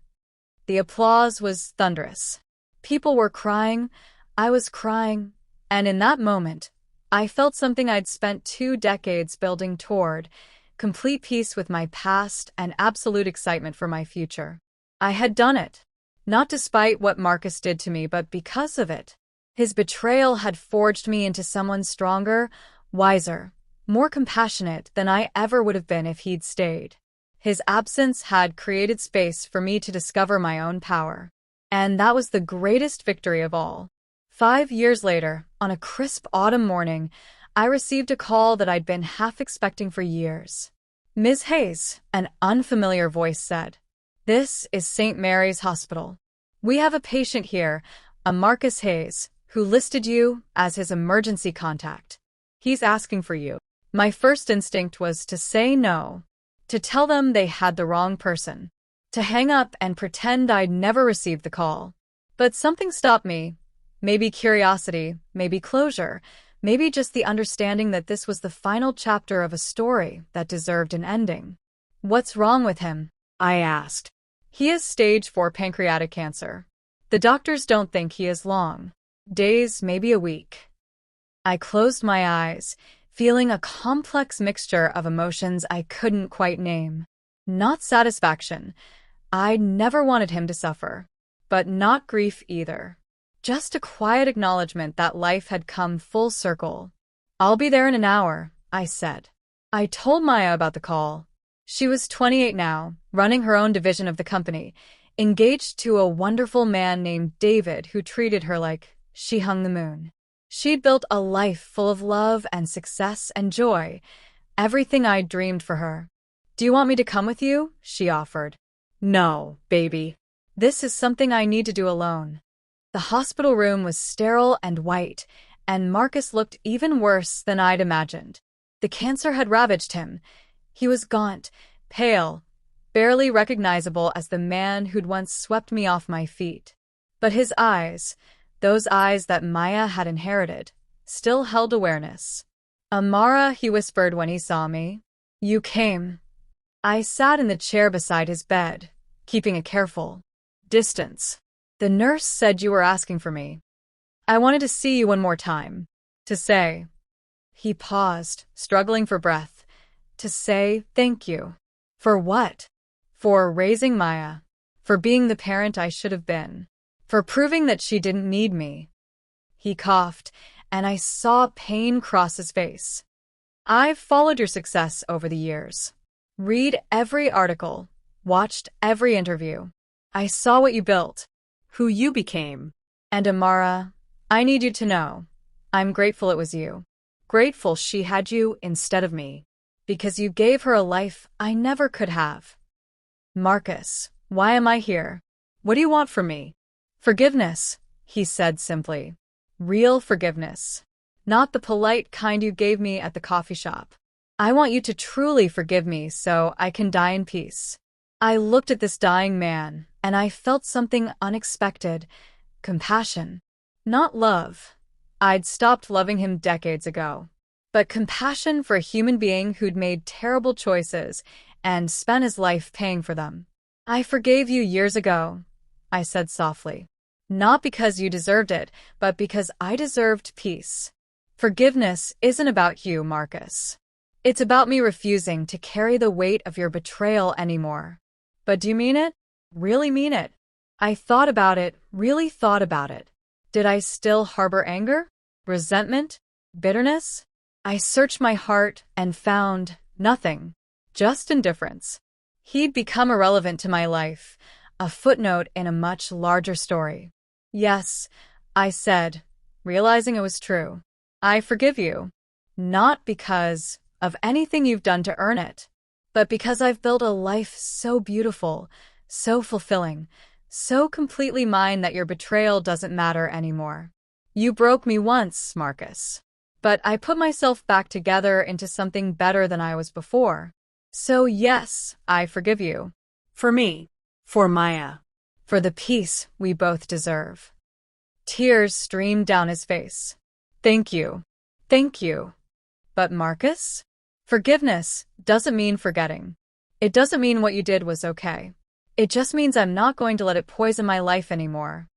The applause was thunderous. People were crying, I was crying, and in that moment, I felt something I'd spent 2 decades building toward, complete peace with my past and absolute excitement for my future. I had done it, not despite what Marcus did to me, but because of it. His betrayal had forged me into someone stronger, wiser, more compassionate than I ever would have been if he'd stayed. His absence had created space for me to discover my own power. And that was the greatest victory of all. 5 years later, on a crisp autumn morning, I received a call that I'd been half expecting for years. "Ms. Hayes," an unfamiliar voice said. "This is St. Mary's Hospital. We have a patient here, a Marcus Hayes, who listed you as his emergency contact. He's asking for you." My first instinct was to say no, to tell them they had the wrong person, to hang up and pretend I'd never received the call. But something stopped me. Maybe curiosity, maybe closure, maybe just the understanding that this was the final chapter of a story that deserved an ending. "What's wrong with him?" I asked. "He has stage 4 pancreatic cancer. The doctors don't think he is long. Days, maybe a week." I closed my eyes, feeling a complex mixture of emotions I couldn't quite name. Not satisfaction. I'd never wanted him to suffer. But not grief either. Just a quiet acknowledgement that life had come full circle. "I'll be there in an hour," I said. I told Maya about the call. She was 28 now, running her own division of the company, engaged to a wonderful man named David who treated her like she hung the moon. She'd built a life full of love and success and joy, everything I'd dreamed for her. "Do you want me to come with you?" she offered. "No, baby. This is something I need to do alone." The hospital room was sterile and white, and Marcus looked even worse than I'd imagined. The cancer had ravaged him. He was gaunt, pale, barely recognizable as the man who'd once swept me off my feet. But his eyes, those eyes that Maya had inherited, still held awareness. Amara, he whispered when he saw me. You came. I sat in the chair beside his bed, keeping a careful distance. The nurse said you were asking for me. I wanted to see you one more time. To say. He paused, struggling for breath. To say thank you. For what? For raising Maya. For being the parent I should have been. For proving that she didn't need me. He coughed, and I saw pain cross his face. I've followed your success over the years. Read every article. Watched every interview. I saw what you built. Who you became. And Amara, I need you to know. I'm grateful it was you. Grateful she had you instead of me. Because you gave her a life I never could have. Marcus, why am I here? What do you want from me? Forgiveness, he said simply. Real forgiveness. Not the polite kind you gave me at the coffee shop. I want you to truly forgive me so I can die in peace. I looked at this dying man, and I felt something unexpected. Compassion. Not love. I'd stopped loving him decades ago. But compassion for a human being who'd made terrible choices and spent his life paying for them. I forgave you years ago, I said softly. Not because you deserved it, but because I deserved peace. Forgiveness isn't about you, Marcus. It's about me refusing to carry the weight of your betrayal anymore. But do you mean it? Really mean it? I thought about it, really thought about it. Did I still harbor anger? Resentment? Bitterness? I searched my heart and found nothing. Just indifference. He'd become irrelevant to my life, a footnote in a much larger story. Yes, I said, realizing it was true. I forgive you. Not because of anything you've done to earn it, but because I've built a life so beautiful, so fulfilling, so completely mine that your betrayal doesn't matter anymore. You broke me once, Marcus. But I put myself back together into something better than I was before. So yes, I forgive you. For me. For Maya. For the peace we both deserve. Tears streamed down his face. Thank you. Thank you. But Marcus? Forgiveness doesn't mean forgetting. It doesn't mean what you did was okay. It just means I'm not going to let it poison my life anymore.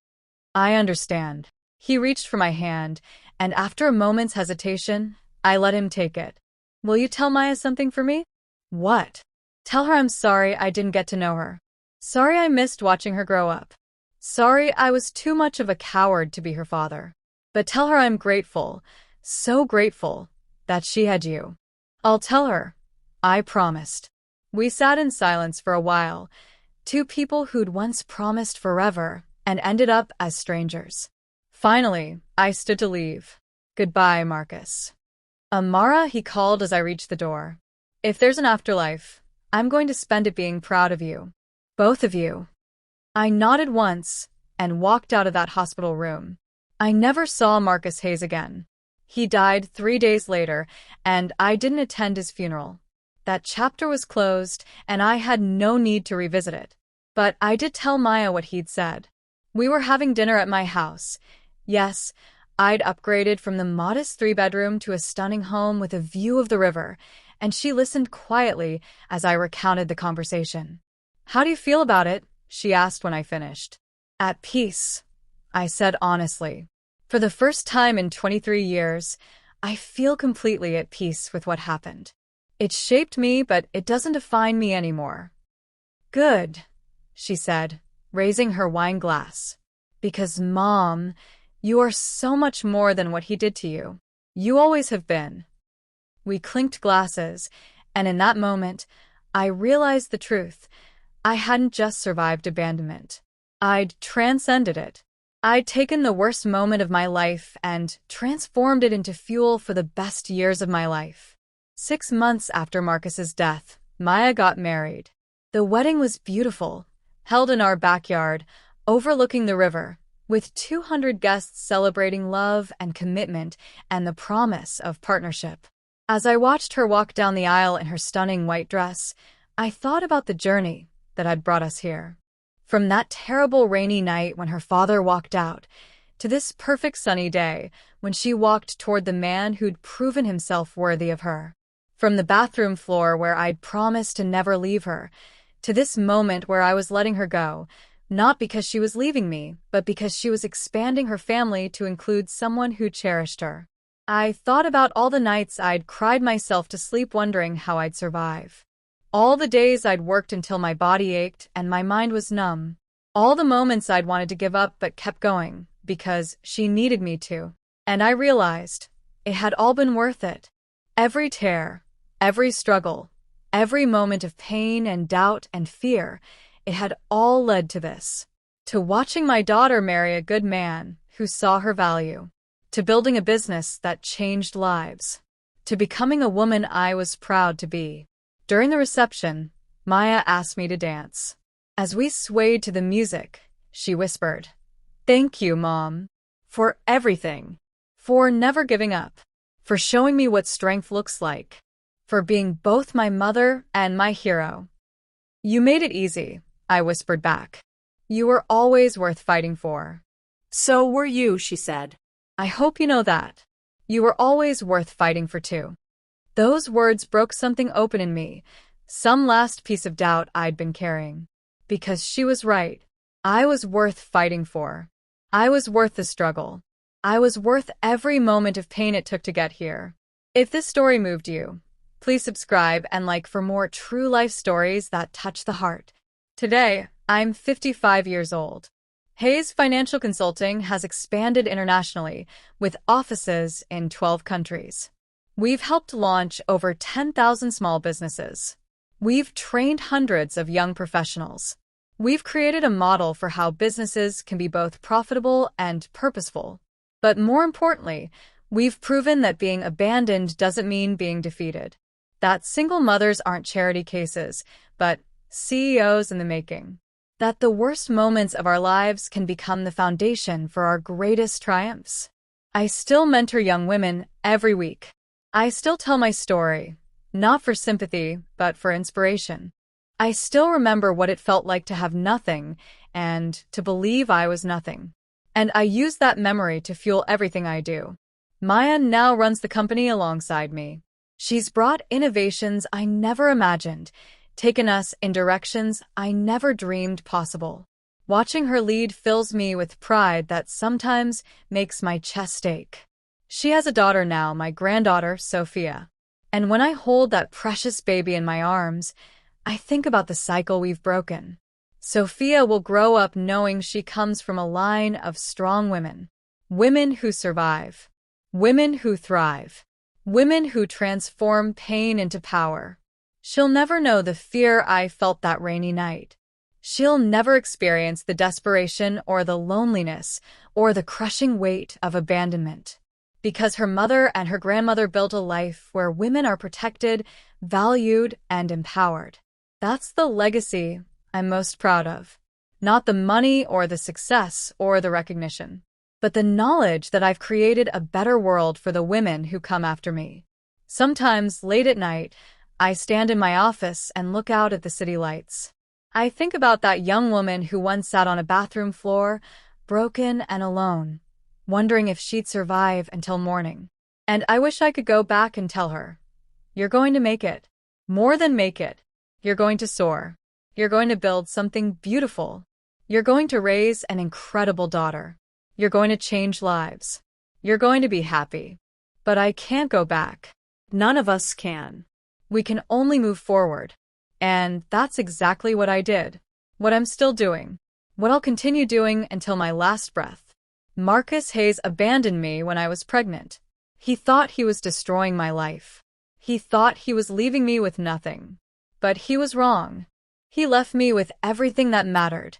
I understand. He reached for my hand, and after a moment's hesitation, I let him take it. Will you tell Maya something for me? What? Tell her I'm sorry I didn't get to know her. Sorry I missed watching her grow up. Sorry I was too much of a coward to be her father. But tell her I'm grateful, so grateful, that she had you. I'll tell her. I promised. We sat in silence for a while, two people who'd once promised forever and ended up as strangers. Finally, I stood to leave. Goodbye, Marcus. Amara, he called as I reached the door. If there's an afterlife, I'm going to spend it being proud of you. Both of you. I nodded once and walked out of that hospital room. I never saw Marcus Hayes again. He died 3 days later, and I didn't attend his funeral. That chapter was closed, and I had no need to revisit it. But I did tell Maya what he'd said. We were having dinner at my house. Yes, I'd upgraded from the modest 3-bedroom to a stunning home with a view of the river, and she listened quietly as I recounted the conversation. How do you feel about it? She asked when I finished. At peace, I said honestly. For the first time in 23 years, I feel completely at peace with what happened. It shaped me, but it doesn't define me anymore. Good, she said, raising her wine glass. Because, Mom, you are so much more than what he did to you. You always have been. We clinked glasses, and in that moment, I realized the truth. I hadn't just survived abandonment. I'd transcended it. I'd taken the worst moment of my life and transformed it into fuel for the best years of my life. 6 months after Marcus's death, Maya got married. The wedding was beautiful, held in our backyard, overlooking the river, with 200 guests celebrating love and commitment and the promise of partnership. As I watched her walk down the aisle in her stunning white dress, I thought about the journey that had brought us here. From that terrible rainy night when her father walked out, to this perfect sunny day when she walked toward the man who'd proven himself worthy of her. From the bathroom floor where I'd promised to never leave her, to this moment where I was letting her go, not because she was leaving me, but because she was expanding her family to include someone who cherished her. I thought about all the nights I'd cried myself to sleep wondering how I'd survive. All the days I'd worked until my body ached and my mind was numb. All the moments I'd wanted to give up but kept going, because she needed me to. And I realized it had all been worth it. Every tear, every struggle, every moment of pain and doubt and fear, it had all led to this. To watching my daughter marry a good man who saw her value. To building a business that changed lives. To becoming a woman I was proud to be. During the reception, Maya asked me to dance. As we swayed to the music, she whispered, "Thank you, Mom, for everything. For never giving up. For showing me what strength looks like. For being both my mother and my hero." "You made it easy," I whispered back. "You were always worth fighting for." "So were you," she said. "I hope you know that. You were always worth fighting for too." Those words broke something open in me, some last piece of doubt I'd been carrying. Because she was right. I was worth fighting for. I was worth the struggle. I was worth every moment of pain it took to get here. If this story moved you, please subscribe and like for more true life stories that touch the heart. Today, I'm 55 years old. Hayes Financial Consulting has expanded internationally with offices in 12 countries. We've helped launch over 10,000 small businesses. We've trained hundreds of young professionals. We've created a model for how businesses can be both profitable and purposeful. But more importantly, we've proven that being abandoned doesn't mean being defeated. That single mothers aren't charity cases, but CEOs in the making. That the worst moments of our lives can become the foundation for our greatest triumphs. I still mentor young women every week. I still tell my story, not for sympathy, but for inspiration. I still remember what it felt like to have nothing and to believe I was nothing. And I use that memory to fuel everything I do. Maya now runs the company alongside me. She's brought innovations I never imagined, taken us in directions I never dreamed possible. Watching her lead fills me with pride that sometimes makes my chest ache. She has a daughter now, my granddaughter, Sophia. And when I hold that precious baby in my arms, I think about the cycle we've broken. Sophia will grow up knowing she comes from a line of strong women. Women who survive. Women who thrive. Women who transform pain into power. She'll never know the fear I felt that rainy night. She'll never experience the desperation or the loneliness or the crushing weight of abandonment. Because her mother and her grandmother built a life where women are protected, valued, and empowered. That's the legacy I'm most proud of. Not the money or the success or the recognition, but the knowledge that I've created a better world for the women who come after me. Sometimes, late at night, I stand in my office and look out at the city lights. I think about that young woman who once sat on a bathroom floor, broken and alone, wondering if she'd survive until morning. And I wish I could go back and tell her, "You're going to make it. More than make it. You're going to soar. You're going to build something beautiful. You're going to raise an incredible daughter. You're going to change lives. You're going to be happy." But I can't go back. None of us can. We can only move forward. And that's exactly what I did. What I'm still doing. What I'll continue doing until my last breath. Marcus Hayes abandoned me when I was pregnant. He thought he was destroying my life. He thought he was leaving me with nothing. But he was wrong. He left me with everything that mattered.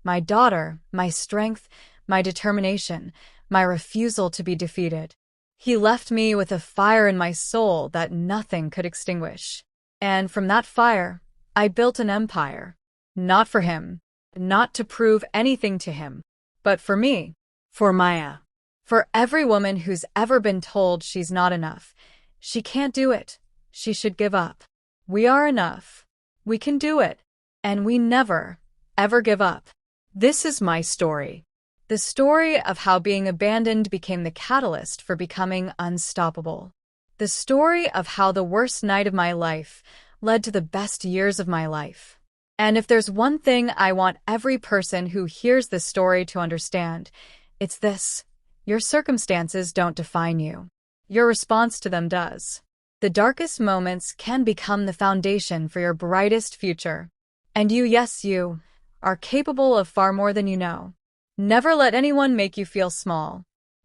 My daughter, my strength, my determination, my refusal to be defeated. He left me with a fire in my soul that nothing could extinguish. And from that fire, I built an empire. Not for him, not to prove anything to him, but for me. For Maya. For every woman who's ever been told she's not enough, she can't do it, she should give up. We are enough. We can do it. And we never, ever give up. This is my story. The story of how being abandoned became the catalyst for becoming unstoppable. The story of how the worst night of my life led to the best years of my life. And if there's one thing I want every person who hears this story to understand, it's this: your circumstances don't define you. Your response to them does. The darkest moments can become the foundation for your brightest future. And you, yes, you, are capable of far more than you know. Never let anyone make you feel small.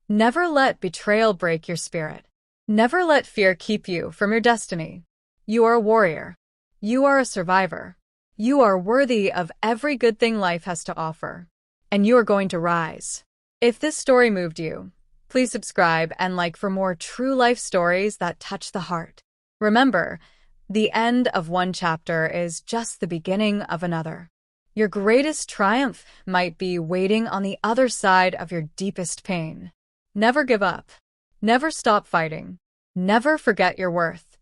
Never let betrayal break your spirit. Never let fear keep you from your destiny. You are a warrior. You are a survivor. You are worthy of every good thing life has to offer. And you are going to rise. If this story moved you, please subscribe and like for more true life stories that touch the heart. Remember, the end of one chapter is just the beginning of another. Your greatest triumph might be waiting on the other side of your deepest pain. Never give up. Never stop fighting. Never forget your worth.